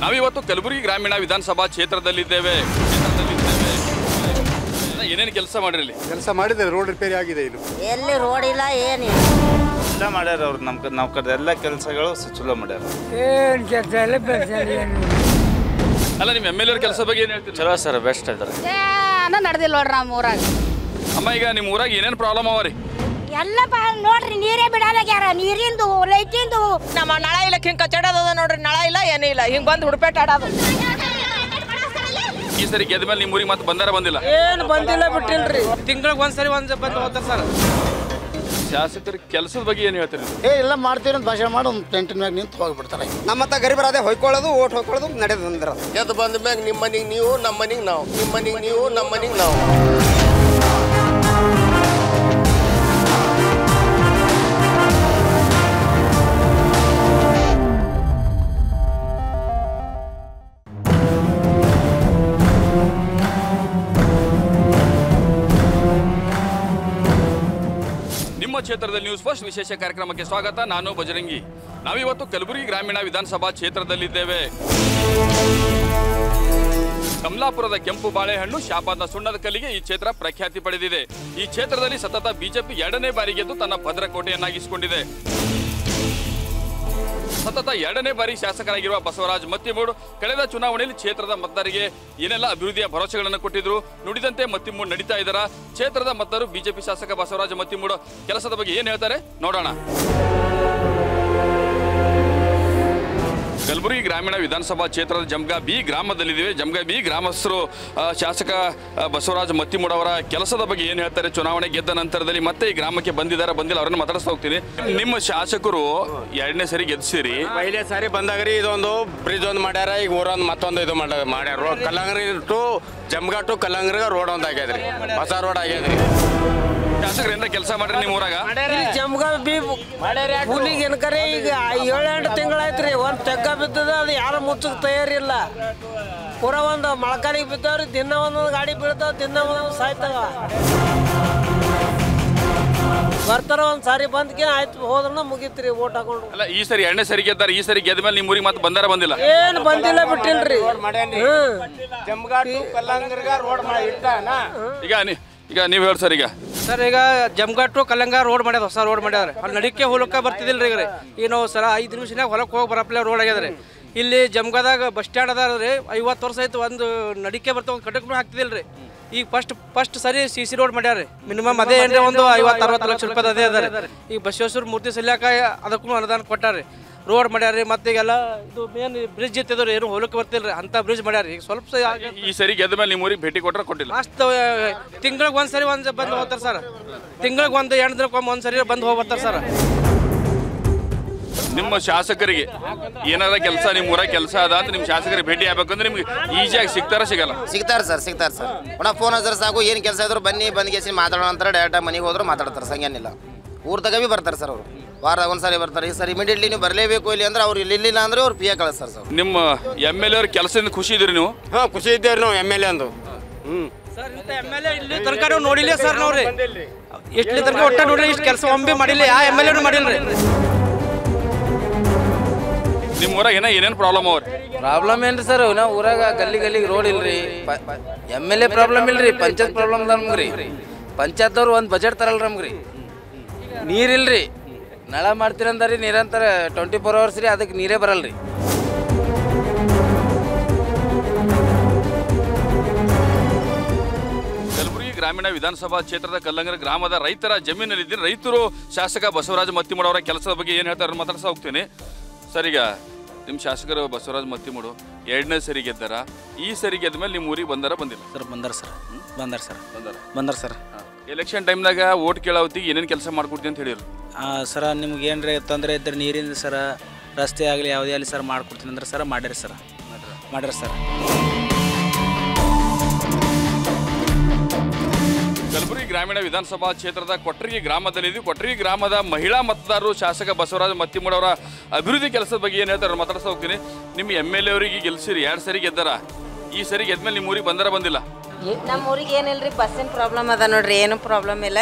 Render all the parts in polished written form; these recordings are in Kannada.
ನಾವಿವತ್ತು ಕಲಬುರಗಿ ಗ್ರಾಮೀಣ ವಿಧಾನಸಭಾ ಕ್ಷೇತ್ರದಲ್ಲಿದ್ದೇವೆ. ಏನೇನು ಕೆಲಸ ಮಾಡಿರಿ ಇಲ್ಲಿ? ಕೆಲಸ ಮಾಡಿದ್ದಾರೆ, ರೋಡ್ ರಿಪೇರಿ ಆಗಿದೆ. ಇದು ಎಲ್ಲಿ ರೋಡ್ ಇಲ್ಲ ಏನಿಲ್ಲ ಎಲ್ಲ ಮಾಡ್ಯಾರ ಅವ್ರು. ನಮ್ಮ ಕಡೆ ಎಲ್ಲ ಕೆಲಸಗಳು ಚಲೋ ಮಾಡ್ಯಾರ. ಏನು ಕೆಲಸ ಎಲ್ಲ ಅಲ್ಲ, ನಿಮ್ಮ MLA ಕೆಲಸ ಬಗ್ಗೆ ಏನು ಹೇಳ್ತೀರಿ? ಚಲೋ ಸರ್, ಬೆಸ್ಟ್ ಇದ್ದಾರೆ. ಏನೋ ನಡೆದಿಲ್ಲ ನೋಡ್ರಿ ನಮ್ಮ ಊರಾಗ. ಅಮ್ಮ, ಈಗ ನಿಮ್ಮ ಊರಾಗ ಏನೇನು ಪ್ರಾಬ್ಲಮ್ ಅವ ರೀ? ಎಲ್ಲ ನೋಡ್ರಿ, ನೀರೇ ಬಿಡಲಾಗ್ಯಾರ. ನೀರಿಂದು ಲೈಟಿಂದು ನಮ್ಮ ನಳ ಇಲ್ಲ, ಹಿಂಗೆ ಕಚ್ಚಡದ ನೋಡ್ರಿ. ನಳ ಇಲ್ಲ, ಏನೂ ಇಲ್ಲ. ಹಿಂಗೆ ಬಂದು ಹುಡುಪೇಟ ಆಡೋದು. ಈ ಸರಿ ಗೆದ್ದ ಮೇಲೆ ನಿಮ್ಮ ಊರಿಗೆ ಮತ್ತೆ ಬಂದಿಲ್ಲ? ಏನು ಬಂದಿಲ್ಲ, ಬಿಟ್ಟಿಲ್ರಿ. ತಿಂಗಳಿಗೆ ಒಂದ್ಸರಿ ಬಂದು ಹೋಗ್ತಾರೆ ಸರ್. ಶಾಸಕರ ಕೆಲಸದ ಬಗ್ಗೆ ಏನು ಹೇಳ್ತೀರಿ? ಎಲ್ಲ ಮಾಡ್ತೀವಿ ಅಂತ ಭಾಷಣ ಮಾಡಿ ಒಂದು ಟೆಂಟಿನ ಮ್ಯಾಗ ನಿಂತು ಹೋಗ್ಬಿಡ್ತಾರೆ. ನಮ್ಮ ಹತ್ತ ಗರೀಬರ ಅದೇ ಹೊಯ್ಕೊಳ್ಳೋದು, ಓಟ್ ಹೊಯ್ಕೊಳ್ಳೋದು ನಡೆದು ಬಂದಿರ. ಗೆದ್ದು ಬಂದ ಮ್ಯಾಗ ನಿಮ್ಮ ಮನೆಗೆ ನೀವು, ನಮ್ಮ ಮನೆಗೆ ನಾವು, ನಿಮ್ಮ ಮನೆಗೆ ನೀವು, ನಮ್ಮ ಮನೆಗೆ ನಾವು. ನಿಮ್ಮ ಕ್ಷೇತ್ರದಲ್ಲಿ ನ್ಯೂಸ್ ಫಸ್ಟ್ ವಿಶೇಷ ಕಾರ್ಯಕ್ರಮಕ್ಕೆ ಸ್ವಾಗತ. ನಾನು ಬಜರಂಗಿ. ನಾವಿವತ್ತು ಕಲಬುರಗಿ ಗ್ರಾಮೀಣ ವಿಧಾನಸಭಾ ಕ್ಷೇತ್ರದಲ್ಲಿದ್ದೇವೆ. ಕಮಲಾಪುರದ ಕೆಂಪು ಬಾಳೆಹಣ್ಣು, ಶಾಬಾದ್ನ ಸುಣ್ಣದ ಕಲ್ಲಿಗೆ ಈ ಕ್ಷೇತ್ರ ಪ್ರಖ್ಯಾತಿ ಪಡೆದಿದೆ. ಈ ಕ್ಷೇತ್ರದಲ್ಲಿ ಸತತ ಬಿಜೆಪಿ 2ನೇ ಬಾರಿ ಗೆದ್ದು ತನ್ನ ಭದ್ರಕೋಟೆಯನ್ನಾಗಿಸಿಕೊಂಡಿದೆ. ಸತತ 2ನೇ ಬಾರಿ ಶಾಸಕರಾಗಿರುವ ಬಸವರಾಜ ಮತ್ತಿಮೂಡ್ ಕಳೆದ ಚುನಾವಣೆಯಲ್ಲಿ ಕ್ಷೇತ್ರದ ಮತದಾರರಿಗೆ ಏನೆಲ್ಲ ಅಭಿವೃದ್ಧಿಯ ಭರವಸೆಗಳನ್ನು ಕೊಟ್ಟಿದ್ರು, ನುಡಿದಂತೆ ಮತ್ತಿಮೂಡ್ ನಡೀತಾ ಇದ್ದಾರಾ? ಕ್ಷೇತ್ರದ ಮತದಾರರು ಬಿಜೆಪಿ ಶಾಸಕ ಬಸವರಾಜ ಮತ್ತಿಮೂಡ್ ಕೆಲಸದ ಬಗ್ಗೆ ಏನು ಹೇಳ್ತಾರೆ ನೋಡೋಣ. ಕಲಬುರಗಿ ಗ್ರಾಮೀಣ ವಿಧಾನಸಭಾ ಕ್ಷೇತ್ರದ ಜಮಗಾ ಬಿ ಗ್ರಾಮದಲ್ಲಿದ್ದೇವೆ. ಜಮಗಾ ಬಿ ಗ್ರಾಮಸ್ಥರು ಶಾಸಕ ಬಸವರಾಜ ಮತ್ತಿಮೂಡ್ ಅವರ ಕೆಲಸದ ಬಗ್ಗೆ ಏನು ಹೇಳ್ತಾರೆ, ಚುನಾವಣೆ ಗೆದ್ದ ನಂತರದಲ್ಲಿ ಮತ್ತೆ ಈ ಗ್ರಾಮಕ್ಕೆ ಬಂದಿಲ್ಲ, ಅವರನ್ನು ಮಾತಾಡಿಸ್ತಾ ಹೋಗ್ತೀನಿ. ನಿಮ್ಮ ಶಾಸಕರು 2ನೇ ಸರಿ ಗೆದ್ದಿಸಿರಿ. ಪೈಲೆ ಸಾರಿ ಬಂದಾಗ್ರಿ ಇದೊಂದು ಬ್ರಿಡ್ಜ್ ಒಂದು ಮಾಡ್ಯಾರ. ಈಗ ಊರೊಂದು ಮತ್ತೊಂದು ಇದು ಮಾಡ್ಯಾರ. ರೋಡ್ ಕಲ್ಲಂಗರಿ ಟು ಜಮಗಾ ಟು ಕಲ್ಲಂಗರಿಗೆ ರೋಡ್ ಒಂದು ಆಗ್ಯದ್ರಿ, ಹೊಸ ರೋಡ್ ಆಗ್ಯದ್ರಿ. ಶಾಸಕರಿಂದ ಕೆಲಸ ಮಾಡ್ರಿ ನಿಮ್ಮ ಊರಾಗ? ಜಮಗಾ ಬಿ ಕೂಲಿಗೆ ಏನಕರೆ ಈಗ 7-8 ತಿಂಗಳಾಯ್ತ್ರಿ. ಒಂದು ತೆಗ್ಗ ಬಿದ್ದದ, ಅದು ಯಾರು ಮುಚ್ಚಕ್ಕೆ ತಯಾರಿಲ್ಲ. ಪೂರ ಒಂದು ಮೊಳಕಾಲಿಗೆ ಬಿದ್ದವ್ರಿ. ದಿನ ಒಂದೊಂದು ಗಾಡಿ ಬೀಳ್ತಾವ, ದಿನ ಒಂದೊಂದು ಸಾಯ್ತಾವ. ಬರ್ತಾರ, ಒಂದು ಸಾರಿ ಬಂದ್ಕೆ ಆಯ್ತು, ಹೋದ್ರನ್ನ ಮುಗೀತ್ರಿ ಓಟ್ ಹಾಕೊಂಡು. ಅಲ್ಲ, ಈ ಸರಿ 2ನೇ ಸರಿ ಗೆದ್ದಾರ. ಈ ಸರಿ ಗೆದ್ದ ಮೇಲೆ ನಿಮ್ಮ ಊರಿಗೆ ಮತ್ತೆ ಬಂದಿಲ್ಲ? ಏನು ಬಂದಿಲ್ಲ, ಬಿಟ್ಟಿಲ್ರಿ. ಜಮಗಾ ಟು ಕಲ್ಲಂಗರಿಗೆ ರೋಡ್ ಮಾಡಿ ಈಗ ನೀವು ಹೇಳಿ ಸರ್. ಸರ್, ಈಗ ಜಮಗಾ ಟು ಕಲ್ಲಂಗ ರೋಡ್ ಮಾಡ್ಯಾರ, ಹೊಸ ರೋಡ್ ಮಾಡ್ಯಾರ. ಅಲ್ಲಿ ನಡಿಕೆ ಹೊಲಕ್ಕೆ ಬರ್ತಿದಿಲ್ರಿ. ಈಗ ಏನು ಸರ 5 ನಿಮಿಷನಾಗ ಹೊಲಕ್ಕೆ ಹೋಗಿ ಬರಪ್ಲೆ ರೋಡ್ ಆಗ್ಯದ್ರಿ. ಇಲ್ಲಿ ಜಮಗಾದಾಗ ಬಸ್ ಸ್ಟ್ಯಾಂಡ್ ಅದ ರೀ. 50 ವರ್ಷ ಆಯ್ತು, ಒಂದು ನಡಿಕೆ ಬರ್ತಾವ, ಒಂದು ಕಟಕ್ ಹಾಕ್ತಿದಿಲ್ರಿ. ಈಗ ಫಸ್ಟ್ ಸರಿ CC ರೋಡ್ ಮಾಡ್ಯಾರ. ಮಿನಿಮಮ್ ಅದೇ ಏನ್ರಿ ಒಂದು 50-60 ಲಕ್ಷ ರೂಪಾಯಿ ಅದೇ ಅದ ರೀ. ಈಗ ಬಸವೇಶ್ವರ ಮೂರ್ತಿ ಸಲ್ಯಾಕ ಅದಕ್ಕೂ ಅನುದಾನ ಕೊಟ್ಟಾರೆ, ರೋಡ್ ಮಾಡ್ಯಾರ. ಮತ್ತೆ ಈಗೆಲ್ಲ ಇದು ಮೇನ್ ಬ್ರಿಡ್ಜ್ ಇತ್ತಿದ್ರು, ಏನು ಹೊಲಕ್ಕೆ ಬರ್ತಿಲ್ರಿ, ಅಂತ ಬ್ರಿಡ್ಜ್ ಮಾಡ್ಯಾರ. ಈಗ ಸ್ವಲ್ಪ ಈ ಸರಿ ಗೆದ್ದ ಮೇಲೆ ನಿಮ್ಮ ಊರಿಗೆ ಭೇಟಿ ಕೊಟ್ಟಿಲ್ಲ? ಮಸ್ತ್ ತಿಂಗಳಿಗೆ ಒಂದ್ಸರಿ ಬಂದು ಹೋಗ್ತಾರೆ ಸರ್. ತಿಂಗಳಿಗೆ 2 ದಿನಕ್ಕೊಮ್ಮೆ ಒಂದ್ಸರಿ ಬಂದು ಹೋಗಿ ಬರ್ತಾರೆ ಸರ್. ನಿಮ್ಮ ಶಾಸಕರಿಗೆ ಏನಾರ ಕೆಲಸ, ನಿಮ್ಮ ಊರಾಗ ಕೆಲಸ ಅದ ಅಂತ ನಿಮ್ಮ ಶಾಸಕರಿಗೆ ಭೇಟಿ ಆಗ್ಬೇಕಂದ್ರೆ ನಿಮ್ಗೆ ಈಜಿಯಾಗಿ ಸಿಗ್ತಾರ? ಸಿಗ್ತಾರೆ ಸರ್. ಒಣ ಫೋನ್ ಹಚ್ಚಾರ ಸಾಕು. ಏನು ಕೆಲಸ ಇದ್ರು ಬಂದ್ಗೆಸಿ ಮಾತಾಡೋಣ ಅಂತಾರೆ. ಡೈರೆಕ್ಟ್ ಮನೆಗೆ ಹೋದ್ರು ಮಾತಾಡ್ತಾರೆ, ಸಂಗೇನಿಲ್ಲ. ಊರ್ದಾಗ ಬಿ ಬರ್ತಾರೆ ಸರ್ ಅವರು. ವಾರದಾಗ ಒಂದ್ಸರಿ ಬರ್ತಾರೆ. ಈ ಸರ್ ಇಮಿಡಿಯೇಟ್ಲಿ ನೀವು ಬರಲೇಬೇಕು ಇಲ್ಲಿ ಅಂದ್ರೆ ಅವ್ರು ಇಲ್ಲಿಲ್ಲ ಅಂದ್ರೆ ಅವ್ರು PA ಕಳಿಸ್ತಾರೆ ಸರ್. ನಿಮ್ಮ MLA ಅವ್ರ ಕೆಲಸದಿಂದ ಖುಷಿ ಇದ್ರಿ ನೀವು? ಹಾಂ, ಖುಷಿ ಇದ್ದೇವ್ರಿ ನಾವು MLA ಅಂದು. ಸರ್, ಇಂಥ MLA ಇಲ್ಲಿ ತನಕ ನಾವು ನೋಡಿಲ್ಲ ಸರ್. ನಾವ್ರಿ ಎಷ್ಟು ತನಕ ಒಟ್ಟ ನೋಡಿಲ್ಲ, ಇಷ್ಟು ಕೆಲಸ ಒಮ್ಮೆ ಮಾಡಿಲ್ಲ, ಯಾವ MLA ಮಾಡಿಲ್ರಿ. ನಿಮ್ಮ ಊರಾಗ ಏನೇನು ಪ್ರಾಬ್ಲಮ್ ಅವ್ರಿ? ಪ್ರಾಬ್ಲಮ್ ಏನ್ರಿ ಸರ್, ನಾವು ಊರಾಗ ಗಲ್ಲಿಗೆ ರೋಡ್ ಇಲ್ರಿ. MLA ಪ್ರಾಬ್ಲಮ್ ಇಲ್ರಿ, ಪಂಚಾಯತ್ ಪ್ರಾಬ್ಲಮ್ ನಮ್ಗ್ರಿ. ಪಂಚಾಯತ್ದವ್ರು ಒಂದು ಬಜೆಟ್ ತರಲ್ರಿ ನಮ್ಗ್ರಿ. ನೀರಿಲ್ರಿ, ನಳ ಮಾಡ್ತೀರಂದ್ರಿ ನಿರಂತರ 24 hours ರೀ, ಅದಕ್ಕೆ ನೀರೇ ಬರಲ್ರಿ. ಕಲಬುರಗಿ ಗ್ರಾಮೀಣ ವಿಧಾನಸಭಾ ಕ್ಷೇತ್ರದ ಕಲ್ಲಂಗರ ಗ್ರಾಮದ ರೈತರ ಜಮೀನಲ್ಲಿದ್ದೀನಿ. ರೈತರು ಶಾಸಕ ಬಸವರಾಜ ಮತ್ತಿಮೂಡ್ ಅವರ ಕೆಲಸದ ಬಗ್ಗೆ ಏನು ಹೇಳ್ತಾರೆ ಮಾತಾಡ್ತಾ ಹೋಗ್ತೀನಿ. ಸರ್, ಈಗ ನಿಮ್ಮ ಶಾಸಕರು ಬಸವರಾಜ ಮತ್ತಿಮೂಡ್ 2ನೇ ಸರಿ ಗೆದ್ದಾರ. ಈ ಸರಿ ಗೆದ್ದ ಮೇಲೆ ನಿಮ್ಮ ಊರಿಗೆ ಬಂದಿಲ್ಲ? ಸರ್, ಬಂದಾರ ಸರ್. ಎಲೆಕ್ಷನ್ ಟೈಮ್ದಾಗ ಓಟ್ ಕೇಳೋತ್ತಿಗೆ ಏನೇನು ಕೆಲಸ ಮಾಡ್ಕೊಡ್ತೀನಿ ಅಂತ ಹೇಳಿದ್ರು ಸರ. ನಿಮ್ಗೆ ಏನ್ರಿ ತೊಂದರೆ ಇದ್ರೆ ನೀರಿಂದ ಸರ, ರಸ್ತೆ ಆಗಲಿ ಯಾವುದೇ ಆಗಲಿ ಸರ್ ಮಾಡ್ಕೊಡ್ತೀನಿ ಅಂದ್ರೆ ಸರ ಮಾಡ್ಯಾರ ಸರ್. ಕಲಬುರಗಿ ಗ್ರಾಮೀಣ ವಿಧಾನಸಭಾ ಕ್ಷೇತ್ರದ ಕೊಟ್ರಗಿ ಗ್ರಾಮದಲ್ಲಿದ್ದು, ಕೊಟ್ರಗಿ ಗ್ರಾಮದ ಮಹಿಳಾ ಮತದಾರರು ಶಾಸಕ ಬಸವರಾಜ ಮತ್ತಿಮೂಡ್ ಅವರ ಅಭಿವೃದ್ಧಿ ಕೆಲಸದ ಬಗ್ಗೆ ಏನು ಹೇಳ್ತಾರೆ ಮಾತಾಡ್ತಾ ಹೋಗ್ತೀನಿ. ನಿಮ್ಮ MLA ಅವರಿಗೆ ಗೆಲ್ಸಿರಿ, 2 ಸರಿ ಗೆದ್ದಾರ. ಈ ಸರಿ ಗೆದ್ಮೇಲೆ ನಿಮ್ಮ ಊರಿಗೆ ಬಂದಿಲ್ಲ? ನಮ್ಮ ಊರಿಗೆ ಏನಿಲ್ರಿ, ಬಸ್ಸಿನ ಪ್ರಾಬ್ಲಮ್ ಅದ ನೋಡ್ರಿ. ಏನು ಪ್ರಾಬ್ಲಮ್ ಇಲ್ಲ,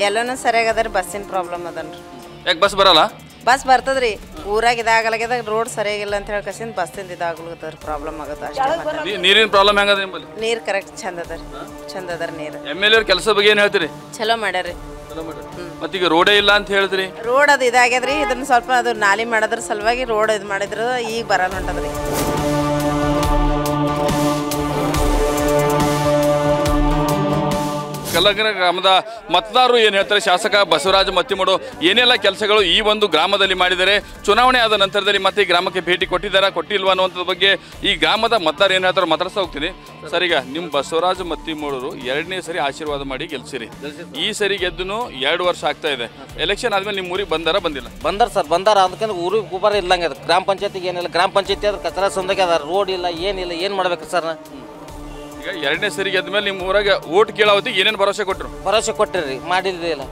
ಎಲ್ಲನೂ ಸರಿಯಾಗದ ರೀ. ಬಸ್ಸಿನ ಪ್ರಾಬ್ಲಮ್ ಅದನ್ರಿ. ಯಾಕೆ ಬಸ್ ಬರಲ್ಲ? ಬಸ್ ಬರ್ತದ್ರಿ ಊರಾಗ ಇದಾಗಲಾಗ್ಯದ ರೋಡ್ ಸರಿಯಾಗಿಲ್ಲ ಅಂತ ಹೇಳಕಸಿಂದ ಬಸ್ಸಿಂದ ಇದಾಗ್ಲತ್ತದ ಪ್ರಾಬ್ಲಮ್ ಆಗತ್ತ ಅಷ್ಟೇ. ನೀರಿನ ಪ್ರಾಬ್ಲಮ್ ಹೆಂಗದ ನಿಮ್ಮಲ್ಲಿ? ನೀರು ಕರೆಕ್ಟ್ ಚಂದ ಅದ ರೀ ನೀರು. MLA ಅವ್ರ ಕೆಲಸ ಬಗ್ಗೆ ಏನು ಹೇಳ್ತೀರಿ? ಚಲೋ ಮಾಡ್ಯಾರಿ. ಮತ್ತೀಗ ರೋಡೇ ಇಲ್ಲ ಅಂತ ಹೇಳಿದ್ರಿ. ರೋಡ್ ಅದು ಇದಾಗ್ಯದ್ರಿ, ಇದನ್ನ ಸ್ವಲ್ಪ ಅದು ನಾಲಿ ಮಾಡೋದ್ರ ಸಲುವಾಗಿ ರೋಡ್ ಇದು ಮಾಡಿದ್ರು ಈಗ ಬರಲ್ಲ ಹೊಂಟದ್ರಿ. ಕಲ್ಲಂಗರ ಗ್ರಾಮದ ಮತದಾರರು ಏನು ಹೇಳ್ತಾರೆ, ಶಾಸಕ ಬಸವರಾಜ ಮತ್ತಿಮಡು ಏನೆಲ್ಲ ಕೆಲಸಗಳು ಈ ಒಂದು ಗ್ರಾಮದಲ್ಲಿ ಮಾಡಿದ್ದಾರೆ, ಚುನಾವಣೆ ಆದ ನಂತರದಲ್ಲಿ ಮತ್ತೆ ಈ ಗ್ರಾಮಕ್ಕೆ ಭೇಟಿ ಕೊಟ್ಟಿದ್ದಾರಾ ಕೊಟ್ಟಿಲ್ವಾ ಅನ್ನುವಂಥದ್ರ ಬಗ್ಗೆ ಈ ಗ್ರಾಮದ ಮತದಾರ ಏನು ಹೇಳ್ತಾರೆ ಮಾತಾಡ್ತಾ ಹೋಗ್ತೀನಿ. ಸರ್, ಈಗ ನಿಮ್ಮ ಬಸವರಾಜ ಮತ್ತಿಮೂಡರು 2ನೇ ಸರಿ ಆಶೀರ್ವಾದ ಮಾಡಿ ಗೆಲ್ಸಿರಿ. ಈ ಸರಿ ಗೆದ್ದು 2 ವರ್ಷ ಆಗ್ತಾ ಇದೆ. ಎಲೆಕ್ಷನ್ ಆದ್ಮೇಲೆ ನಿಮ್ಮ ಊರಿಗೆ ಬಂದಿಲ್ಲ? ಬಂದಾರ ಸರ್, ಬಂದಾರ. ಅದಕ್ಕೆ ಊರಿಗೆ ಗೊಬ್ಬರ ಇಲ್ಲಂಗೆ ಅದು. ಗ್ರಾಮ ಪಂಚಾಯತಿಗೆ ಏನಿಲ್ಲ, ಗ್ರಾಮ ಪಂಚಾಯತಿ ಅದ್ರ ಕಚರ ಸಂದಾಗೆ ಅದ, ರೋಡ್ ಇಲ್ಲ, ಏನಿಲ್ಲ, ಏನು ಮಾಡ್ಬೇಕು ಸರ್? ಈಗ 2ನೇ ಸರಿ ಗೆದ್ಮೇಲೆ ನಿಮ್ಮ ಊರಾಗ ಓಟ್ ಕೇಳೋತ್ತಿಗೆ ಏನೇನು ಭರವಸೆ ಕೊಟ್ಟರು? ಭರವಸೆ ಕೊಟ್ಟಿರಿ, ಮಾಡಿದ್ದಿಲ್ಲ.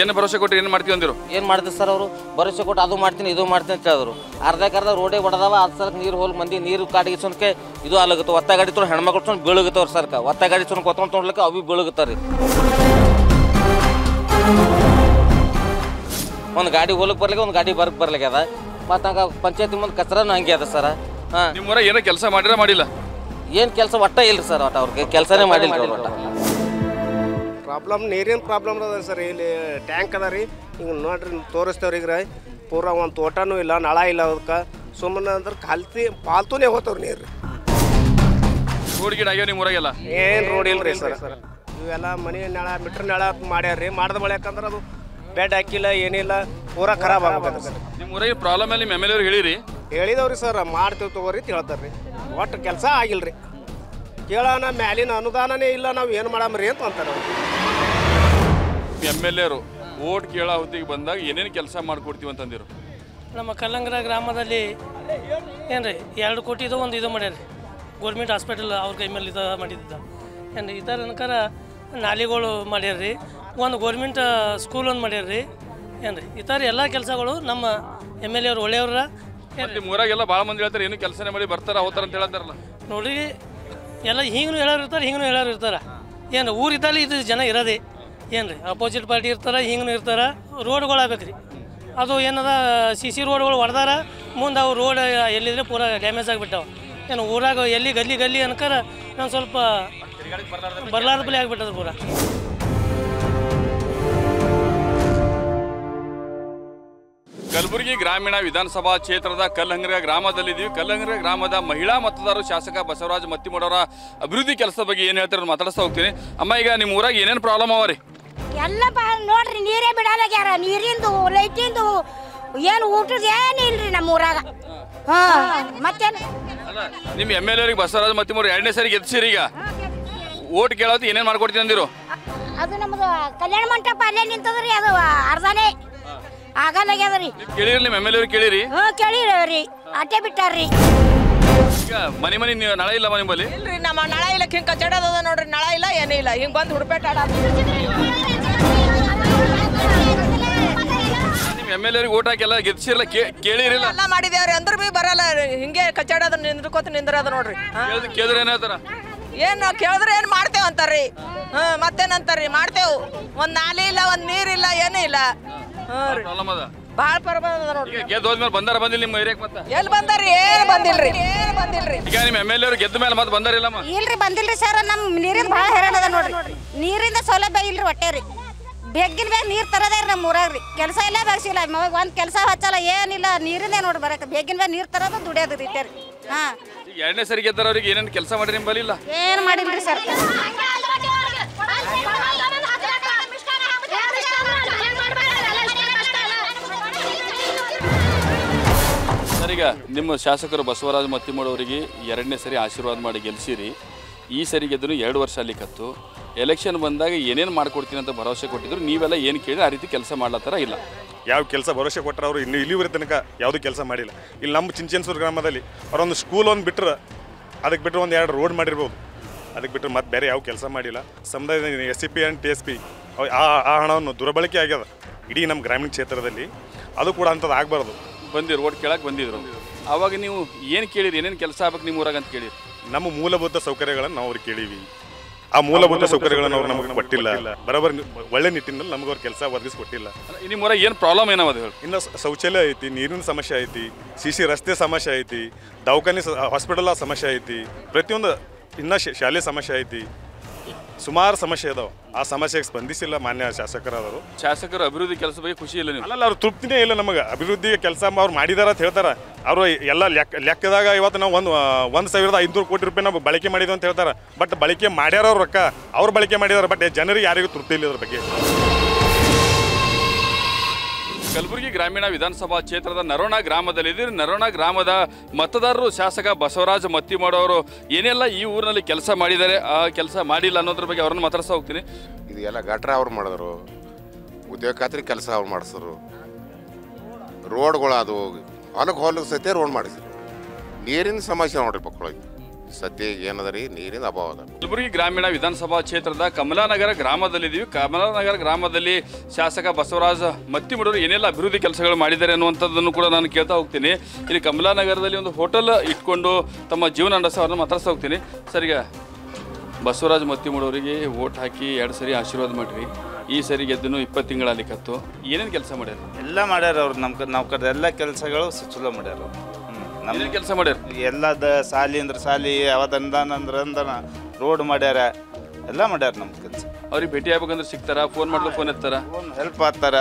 ಏನು ಭರವಸೆ ಕೊಟ್ಟರು, ಏನು ಮಾಡ್ತೀವಿ ಅಂದಿರು? ಏನು ಮಾಡಿದ್ರು ಸರ್ ಅವರು? ಭರವಸೆ ಕೊಟ್ಟು ಅದು ಮಾಡ್ತೀನಿ ಇದು ಮಾಡ್ತೀನಿ ಅಂತ ಹೇಳಿದ್ರು. ಅರ್ಧಕ್ಕರ್ಧ ರೋಡೇ ಹೊಡೆದವ. ಅದು ಸಲಕ್ಕೆ ನೀರು ಹೋಗಿ ಮಂದಿ ನೀರು ಕಾಡಿಗೆ ಸೊನ್ಕೆ ಇದು ಆಲಾಗುತ್ತೆ. ಒತ್ತ ಗಾಡಿ ತೊಗೊಂಡು ಹೆಣ್ಮಕ್ಳು ತೊಗೊಂಡು ಬೀಳುಗತ್ತವ್ರು ಸರ್ಕ. ಒತ್ತ ಗಾಡಿ ತೊಗೊಂಡು ಕೊತ್ಕೊಂಡು ತೊಗೊಳ್ಲಿಕ್ಕೆ ಅವು ಬೀಳುಗತ್ತಾರ ರೀ. ಒಂದು ಗಾಡಿ ಹೋಲಕ್ಕೆ ಬರ್ಲಿಕ್ಕೆ, ಒಂದು ಗಾಡಿ ಬರಕ್ಕೆ ಬರ್ಲಿಕ್ಕೆ. ಮತ್ತು ಹಂಗೆ ಪಂಚಾಯತಿ ಮುಂದೆ ಕಚರನೂ ಹಂಗೆ ಅದ ಸರ್. ಹಾಂ, ನಿಮ್ಮ ಊರಾಗ ಏನೋ ಕೆಲಸ ಮಾಡಿಲ್ಲ? ಏನು ಕೆಲಸ ಒಟ್ಟ ಇಲ್ಲ ಸರ್. ಒಟ್ಟು ಅವ್ರಿಗೆ ಕೆಲಸನೇ ಮಾಡಿಲ್ಲ ರೀ. ಒಟ್ಟ ಪ್ರಾಬ್ಲಮ್ ನೀರಿನ ಪ್ರಾಬ್ಲಮ್ ಅದ ಸರ್. ಇಲ್ಲಿ ಟ್ಯಾಂಕ್ ಅದ ರೀ, ಹಿಂಗೆ ನೋಡ್ರಿ ತೋರಿಸ್ತೇವ್ರಿ. ಈಗ ಪೂರ ಒಂದು ತೋಟನೂ ಇಲ್ಲ, ನಳ ಇಲ್ಲ. ಅದಕ್ಕೆ ಸುಮ್ಮನೆ ಅಂದ್ರೆ ಪಾಲ್ತೂನೇ ಹೋಗ್ತಾವ್ರಿ ನೀರು. ರೋಡ್ ಗಿಡ ಆಗ್ಯಾವ ನಿಮ್ಮ ಊರಾಗೆಲ್ಲ? ಏನು ರೋಡ್ ಇಲ್ಲ ರೀ ಸರ್. ಇವೆಲ್ಲ ಮನೆ ನಳ ಮೀಟ್ರ್ ನಳ ಮಾಡ್ಯಾರ ಮಾಡಿದ ಬಳಕಂದ್ರೆ ಅದು ಬೆಡ್ ಹಾಕಿಲ್ಲ, ಏನಿಲ್ಲ, ಪೂರ ಖರಾಬ್ ಆಗ್ಬೇಕು ಸರ್. ನಿಮ್ಮ ಊರಾಗ ಪ್ರಾಬ್ಲಮ್ ಅಲ್ಲಿ ನಿಮ್ಮ MLA ಅವ್ರಿಗೆ ಹೇಳಿರಿ? ಹೇಳಿದವ್ರಿ ಸರ್, ಮಾಡ್ತೀವಿ ತಗೋರಿ ಅಂತ ಹೇಳ್ತಾರೆ ರೀ. ಒಟ್ಟು ಕೆಲಸ ಆಗಿಲ್ಲ ರೀ. ಕೇಳೋಣ, ಮ್ಯಾಲಿನ ಅನುದಾನನೇ ಇಲ್ಲ, ನಾವು ಏನು ಮಾಡಮ್ರಿ ಅಂತ ಅಂತಾರೆ. MLA ಅವರು ಓಟ್ ಕೇಳೋ ಹೊತ್ತಿಗೆ ಬಂದಾಗ ಏನೇನು ಕೆಲಸ ಮಾಡಿಕೊಡ್ತೀವಿ ಅಂತಂದಿರು? ನಮ್ಮ ಕಲ್ಲಂಗರ ಗ್ರಾಮದಲ್ಲಿ ಏನ್ರಿ 2 ಕೋಟಿದು ಒಂದು ಇದು ಮಾಡ್ಯಾರಿ. ಗೌರ್ಮೆಂಟ್ ಹಾಸ್ಪಿಟಲ್ ಅವ್ರ ಕೈ ಮೇಲೆ ಇದು ಮಾಡಿದ್ದ ಏನು. ಇದರ ಅನ್ಕರ ನಾಲಿಗಳು ಮಾಡ್ಯಾರ್ರಿ. ಒಂದು ಗೌರ್ಮೆಂಟ್ ಸ್ಕೂಲ್ ಒಂದು ಮಾಡ್ಯಾರ್ರಿ ಏನ್ರಿ. ಈ ಥರ ಎಲ್ಲ ಕೆಲಸಗಳು ನಮ್ಮ MLA ಅವ್ರು ಒಳ್ಳೆಯವ್ರ. ನಿಮ್ಮ ಊರಾಗೆಲ್ಲ ಭಾಳ ಮಂದಿ ಹೇಳ್ತಾರೆ ಏನು ಕೆಲಸನೇ ಮಾಡಿ ಬರ್ತಾರ ಹೋಗ್ತಾರ ಅಂತ ಹೇಳ್ತಾರಲ್ಲ. ನೋಡ್ರಿ, ಎಲ್ಲ ಹಿಂಗೂ ಹೇಳೋರು ಇರ್ತಾರೆ, ಹಿಂಗೂ ಹೇಳೋರು ಇರ್ತಾರೆ. ಏನು ಊರಿದ್ದಲ್ಲಿ ಇದು ಜನ ಇರೋದೇ ಏನು ರೀ. ಅಪೋಸಿಟ್ ಪಾರ್ಟಿ ಇರ್ತಾರೆ, ಹಿಂಗೂ ಇರ್ತಾರೆ. ರೋಡ್ಗಳು ಆಗ್ಬೇಕ್ರಿ. ಅದು ಏನದ CC ರೋಡ್ಗಳು ಹೊಡೆದಾರ, ಮುಂದೆ ಅವು ರೋಡ್ ಎಲ್ಲಿದ್ರೆ ಪೂರ ಡ್ಯಾಮೇಜ್ ಆಗಿಬಿಟ್ಟಾವ. ಏನು ಊರಾಗ ಎಲ್ಲಿ ಗಲ್ಲಿ ಅನ್ಕರ ನಾನು ಸ್ವಲ್ಪ ಬರ್ಲಾರ್ದ ಬಲಿ ಆಗಿಬಿಟ್ಟದ ಪೂರ. ಕಲಬುರಗಿ ಗ್ರಾಮೀಣ ವಿಧಾನಸಭಾ ಕ್ಷೇತ್ರದ ಕಲ್ಲಂಗರ ಗ್ರಾಮದಲ್ಲಿದ್ದೀವಿ. ಕಲ್ಲಂಗರ ಗ್ರಾಮದ ಮಹಿಳಾ ಮತದಾರರು ಶಾಸಕ ಬಸವರಾಜ ಮತ್ತಿಮೂಡವರ ಅಭಿವೃದ್ಧಿ ಕೆಲಸದ ಬಗ್ಗೆ ಏನು ಹೇಳ್ತಾರೆ ಮಾತಾಡಿಸ್ತಾ ಹೋಗ್ತೀನಿ. ಅಮ್ಮ, ಈಗ ನಿಮ್ಮ ಊರಾಗ ಏನೇನು ಪ್ರಾಬ್ಲಮ್ ಅವ ರೀ? ಎಲ್ಲ ನೋಡ್ರಿ, ನೀರೇ ಬಿಡಲಾಗ್ಯಾರ. ನೀರಿಂದು, ಲೈಟಿಂದು, ಏನು ಊಟದ ಏನಿಲ್ರಿ ನಮ್ಮ ಊರಾಗ. ಮತ್ತೇನು ನಿಮ್ಮ MLA ಅವ್ರಿಗೆ ಬಸವರಾಜ ಮತ್ತಿಮೂಡು 2ನೇ ಸರಿ ಗೆದ್ಸಿರಿ. ಈಗ ಓಟ್ ಕೇಳೋದು ಏನೇನು ಮಾಡ್ಕೊಡ್ತೀನಿ ಅಂದಿರು? ಅದು ನಮ್ಮದು ಕಲ್ಯಾಣ ಮಂಟಪ ಅಲ್ಲೇ ನಿಂತದ್ರಿ. ಅದು ಅರ್ಧನೇ ಆಗಲ್ಲಾಗ್ಯದ್ರಿ. ಕೇಳಿರಿ? ನಿಮ್ಮ MLA ಅವ್ರಿಗೆ ಕೇಳಿರಿ? ಕೇಳಿರಿ, ಅಟ್ಟೆ ಬಿಟ್ಟಾರ್ರಿ. ಈಗ ಮನೆ ನೀವು ನಳ ಇಲ್ಲ ಮನೆ ಬಲ್ಲಿ? ಇಲ್ರಿ, ನಮ್ಮ ನಳ ಇಲ್ಲ. ಹಿಂಗೆ ಕಚಡದ ನೋಡ್ರಿ, ನಳ ಇಲ್ಲ, ಏನಿಲ್ಲ. ಹಿಂಗೆ ಬಂದು ಹುಡುಪೇಟ ನಿಮ್ಮ MLA ಅವ್ರಿಗೆ ಓಟ್ ಹಾಕಿ ಎಲ್ಲ ಗೆದ್ಸಿರಲ್ಲ, ಕೇಳಿರಿಲ್ಲ? ಎಲ್ಲ ಮಾಡಿದೇವ್ರಿ, ಅಂದ್ರೆ ಭೀ ಬರಲ್ಲ. ಹಿಂಗೆ ಕಚಡದ ನಿಂದ್ರದು ನೋಡ್ರಿ. ಕೇಳಿದ್ರೆ ಏನ್ ಹೇಳ್ತಾರ? ಏನು ಕೇಳಿದ್ರೆ ಏನು ಮಾಡ್ತೇವೆ ಅಂತಾರ್ರಿ. ಮತ್ತೇನಂತಾರ್ರಿ, ಮಾಡ್ತೇವೆ. ಒಂದು ನಾಲಿ ಇಲ್ಲ, ಒಂದು ನೀರಿಲ್ಲ, ಏನೂ ಇಲ್ಲ. ಪ್ರಾಬ್ಲಮ್ ಅದ, ಭಾಳ ಪ್ರಾಬ್ಲಮ್ ಅದ ನೋಡ್ರಿ. ಗೆದ್ದು ಹೋದ್ಮೇಲೆ ಬಂದಿಲ್ಲ ನಿಮ್ಮ ಏರಿಯಾಕ್? ಮತ್ತೆ ಎಲ್ಲಿ ಬಂದಾರ್ರಿ? ಏನು ಬಂದಿಲ್ರಿ. ಈಗ ನಿಮ್ಮ MLA ಅವ್ರು ಗೆದ್ದ ಮೇಲೆ ಮತ್ತೆ ಬಂದಾರಿಲ್ಲಮ್ಮ? ಇಲ್ರಿ, ಬಂದಿಲ್ರಿ ಸರ್. ನಮ್ಮ ನೀರಿಂದ ಭಾಳ ಹೈರಾಣ ಅದ ನೋಡ್ರಿ. ನೀರಿಂದ ಸೌಲಭ್ಯ ಇಲ್ರಿ ಒಟ್ಟೆ ರೀ. ಬೇಗಿನ ಬೇಗ ನೀರು ತರದೇ ರೀ ನಮ್ಮ ಊರಾಗ ರೀ. ಕೆಲಸ ಇಲ್ಲ, ಬೆಳೆಸಿಲ್ಲ. ಒಂದು ಕೆಲಸ ಹಚ್ಚಲ್ಲ, ಏನಿಲ್ಲ. ನೀರಿಂದೇ ನೋಡ್ರಿ ಬರಕ್ಕೆ. ಬೇಗಿನ ಬೇಗ ನೀರು ತರೋದು, ದುಡಿಯೋದು ರೀ. ಹಾಂ, ಈಗ 2ನೇ ಸರಿ ಗೆದ್ದಾರ ಅವ್ರಿಗೆ ಏನೇನು ಕೆಲಸ ಮಾಡಿ ನಿಮ್ಮ ಬಲ್ಲಿ? ಇಲ್ಲ, ಏನು ಮಾಡಿಲ್ರಿ ಸರ್. ಸರ್, ಈಗ ನಿಮ್ಮ ಶಾಸಕರು ಬಸವರಾಜ ಮತ್ತಿಮೂಡು ಅವರಿಗೆ 2ನೇ ಸರಿ ಆಶೀರ್ವಾದ ಮಾಡಿ ಗೆಲ್ಸಿರಿ. ಈ ಸರಿ ಗೆದ್ದು 2 ವರ್ಷ ಅಲ್ಲಿಕತ್ತು. ಎಲೆಕ್ಷನ್ ಬಂದಾಗ ಏನೇನು ಮಾಡ್ಕೊಡ್ತೀನಿ ಅಂತ ಭರವಸೆ ಕೊಟ್ಟಿದ್ರು. ನೀವೆಲ್ಲ ಏನು ಕೇಳಿ ಆ ರೀತಿ ಕೆಲಸ ಮಾಡ್ಲತ್ತಾರ? ಇಲ್ಲ, ಯಾವ ಕೆಲಸ ಭರವಸೆ ಕೊಟ್ಟರೆ ಅವರು ಇನ್ನೂ ಇಲ್ಲಿವರೆ ತನಕ ಯಾವುದೂ ಕೆಲಸ ಮಾಡಿಲ್ಲ. ಇಲ್ಲಿ ನಮ್ಮ ಚಿಂಚೇನ್ಸೂರು ಗ್ರಾಮದಲ್ಲಿ ಅವರೊಂದು ಸ್ಕೂಲ್ ಒಂದು ಬಿಟ್ಟರೆ, ಅದಕ್ಕೆ ಬಿಟ್ಟರೆ 1-2 ರೋಡ್ ಮಾಡಿರ್ಬೋದು. ಅದಕ್ಕೆ ಬಿಟ್ಟರೆ ಮತ್ತೆ ಬೇರೆ ಯಾವ ಕೆಲಸ ಮಾಡಿಲ್ಲ. ಸಮುದಾಯದ SCP ಆ್ಯಂಡ್ TSP ಆ ಹಣವನ್ನು ದುರ್ಬಳಕೆ ಆಗ್ಯದ ಇಡೀ ನಮ್ಮ ಗ್ರಾಮೀಣ ಕ್ಷೇತ್ರದಲ್ಲಿ. ಅದು ಕೂಡ ಅಂಥದ್ದು ಆಗಬಾರ್ದು. ಬಂದಿರು, ಓಟ್ ಕೇಳಕ್ಕೆ ಬಂದಿದ್ರು. ಆವಾಗ ನೀವು ಏನು ಕೇಳಿರಿ? ಏನೇನು ಕೆಲಸ ಆಗ್ಬೇಕು ನಿಮ್ಮ ಊರಾಗ ಅಂತ ಕೇಳಿರಿ? ನಮ್ಮ ಮೂಲಭೂತ ಸೌಕರ್ಯಗಳನ್ನು ನಾವು ಅವ್ರಿಗೆ ಕೇಳೀವಿ. ಆ ಮೂಲಭೂತ ಸೌಕರ್ಯಗಳನ್ನು ಅವ್ರು ನಮಗೆ ಕೊಟ್ಟಿಲ್ಲ. ಬರೋಬ್ಬರಿ ಒಳ್ಳೆ ನಿಟ್ಟಿನಲ್ಲಿ ನಮ್ಗೆ ಅವ್ರ ಕೆಲಸ ಒದಗಿಸ್ಕೊಟ್ಟಿಲ್ಲ. ನಿಮ್ಮ ಏನು ಪ್ರಾಬ್ಲಮ್ ಏನಾವ ಹೇಳಿ? ಇನ್ನು ಶೌಚಾಲಯ ಐತಿ, ನೀರಿನ ಸಮಸ್ಯೆ ಐತಿ, ಸಿಸಿ ರಸ್ತೆ ಸಮಸ್ಯೆ ಐತಿ, ದವಾಖಾನೆ ಹಾಸ್ಪಿಟಲ್ ಸಮಸ್ಯೆ ಐತಿ, ಪ್ರತಿಯೊಂದು ಇನ್ನು ಶಾಲೆ ಸಮಸ್ಯೆ ಐತಿ, ಸುಮಾರು ಸಮಸ್ಯೆ ಇದಾವೆ. ಆ ಸಮಸ್ಯೆಗೆ ಸ್ಪಂದಿಸಿಲ್ಲ ಮಾನ್ಯ ಶಾಸಕರಾದರು. ಶಾಸಕರು ಅಭಿವೃದ್ಧಿ ಕೆಲಸ ಬಗ್ಗೆ ಖುಷಿ ಇಲ್ಲ ನೀವು? ಅಲ್ಲ, ಅವ್ರ ತೃಪ್ತಿನೇ ಇಲ್ಲ ನಮಗೆ. ಅಭಿವೃದ್ಧಿ ಕೆಲಸ ಅವ್ರು ಮಾಡಿದಾರ ಅಂತ ಹೇಳ್ತಾರೆ. ಅವರು ಎಲ್ಲ ಲೆಕ್ಕದಾಗ ಇವತ್ತು ನಾವು 1,500 ಕೋಟಿ ರೂಪಾಯಿ ನಾವು ಬಳಕೆ ಮಾಡಿದ್ವಿ ಅಂತ ಹೇಳ್ತಾರೆ. ಬಟ್ ಬಳಕೆ ಮಾಡ್ಯಾರ ಅವ್ರ ರೊಕ್ಕ, ಅವ್ರು ಬಳಕೆ ಮಾಡಿದಾರೆ. ಬಟ್ ಜನರಿಗೆ ಯಾರಿಗೂ ತೃಪ್ತಿ ಇಲ್ಲ ಇದ್ರ ಬಗ್ಗೆ. ಕಲಬುರಗಿ ಗ್ರಾಮೀಣ ವಿಧಾನಸಭಾ ಕ್ಷೇತ್ರದ ನರೋಣ ಗ್ರಾಮದಲ್ಲಿದ್ದೀರಿ. ನರೋಣ ಗ್ರಾಮದ ಮತದಾರರು ಶಾಸಕ ಬಸವರಾಜ ಮತ್ತಿಮಡವರು ಏನೆಲ್ಲ ಈ ಊರಿನಲ್ಲಿ ಕೆಲಸ ಮಾಡಿದ್ದಾರೆ, ಆ ಕೆಲಸ ಮಾಡಿಲ್ಲ ಅನ್ನೋದ್ರ ಬಗ್ಗೆ ಅವ್ರನ್ನ ಮಾತಾಡ್ತಾ ಹೋಗ್ತೀನಿ. ಇದು ಎಲ್ಲ ಗಟ್ರ ಅವ್ರು ಮಾಡಿದ್ರು, ಉದ್ಯೋಗ ಖಾತ್ರಿ ಕೆಲಸ ಅವ್ರು ಮಾಡಿಸಿದ್ರು, ರೋಡ್ಗಳು ಅದು ಹೊಲಕ್ಕೆ ಸತ್ಯ ರೋಡ್ ಮಾಡಿಸಿದ್ರು. ನೀರಿನ ಸಮಸ್ಯೆ ನೋಡ್ರಿ ಮಕ್ಕಳಿಗೆ ಸದ್ಯ ಏನದ ರೀ, ನೀರಿನ ಅಭಾವ ಅದ. ಕಲಬುರಗಿ ಗ್ರಾಮೀಣ ವಿಧಾನಸಭಾ ಕ್ಷೇತ್ರದ ಕಮಲಾನಗರ ಗ್ರಾಮದಲ್ಲಿದ್ದೀವಿ. ಕಮಲಾನಗರ ಗ್ರಾಮದಲ್ಲಿ ಶಾಸಕ ಬಸವರಾಜ ಮತ್ತಿಮಡವರು ಏನೆಲ್ಲ ಅಭಿವೃದ್ಧಿ ಕೆಲಸಗಳು ಮಾಡಿದ್ದಾರೆ ಅನ್ನುವಂಥದ್ದನ್ನು ಕೂಡ ನಾನು ಕೇಳ್ತಾ ಹೋಗ್ತೀನಿ. ಇಲ್ಲಿ ಕಮಲಾನಗರದಲ್ಲಿ ಒಂದು ಹೋಟೆಲ್ ಇಟ್ಕೊಂಡು ತಮ್ಮ ಜೀವನ ನಡೆಸೋರನ್ನ ಮಾತಾಡ್ತಾ ಹೋಗ್ತೀನಿ. ಸರ್, ಈಗ ಬಸವರಾಜ ಮತ್ತಿಮಡವರಿಗೆ ವೋಟ್ ಹಾಕಿ 2 ಸರಿ ಆಶೀರ್ವಾದ ಮಾಡಿರಿ. ಈ ಸರಿ ಗೆದ್ದನು 20 ತಿಂಗಳಾಗಲಿಕ್ಕತ್ತು. ಏನೇನು ಕೆಲಸ ಮಾಡ್ಯಾರ? ಎಲ್ಲ ಮಾಡ್ಯಾರ ಅವ್ರು. ನಾವು ಕಡೆ ಎಲ್ಲ ಕೆಲಸಗಳು ಚಲೋ ಮಾಡ್ಯಾರ. ಏನೇನು ಕೆಲಸ ಮಾಡ್ಯಾರ? ಎಲ್ಲದ ಸಾಲಿ ಅಂದ್ರೆ ಸಾಲಿ, ಯಾವ್ದು ಅನುದಾನ ಅಂದ್ರೆ ಅನುದಾನ, ರೋಡ್ ಮಾಡ್ಯಾರ, ಎಲ್ಲ ಮಾಡ್ಯಾರ ನಮ್ಮ ಕೆಲಸ. ಅವ್ರಿಗೆ ಭೇಟಿ ಆಗ್ಬೇಕಂದ್ರೆ ಸಿಗ್ತಾರ? ಫೋನ್ ಮಾಡಿದ್ರೆ ಫೋನ್ ಎತ್ತಾರ? ಹೆಲ್ಪ್ ಆಗ್ತಾರ.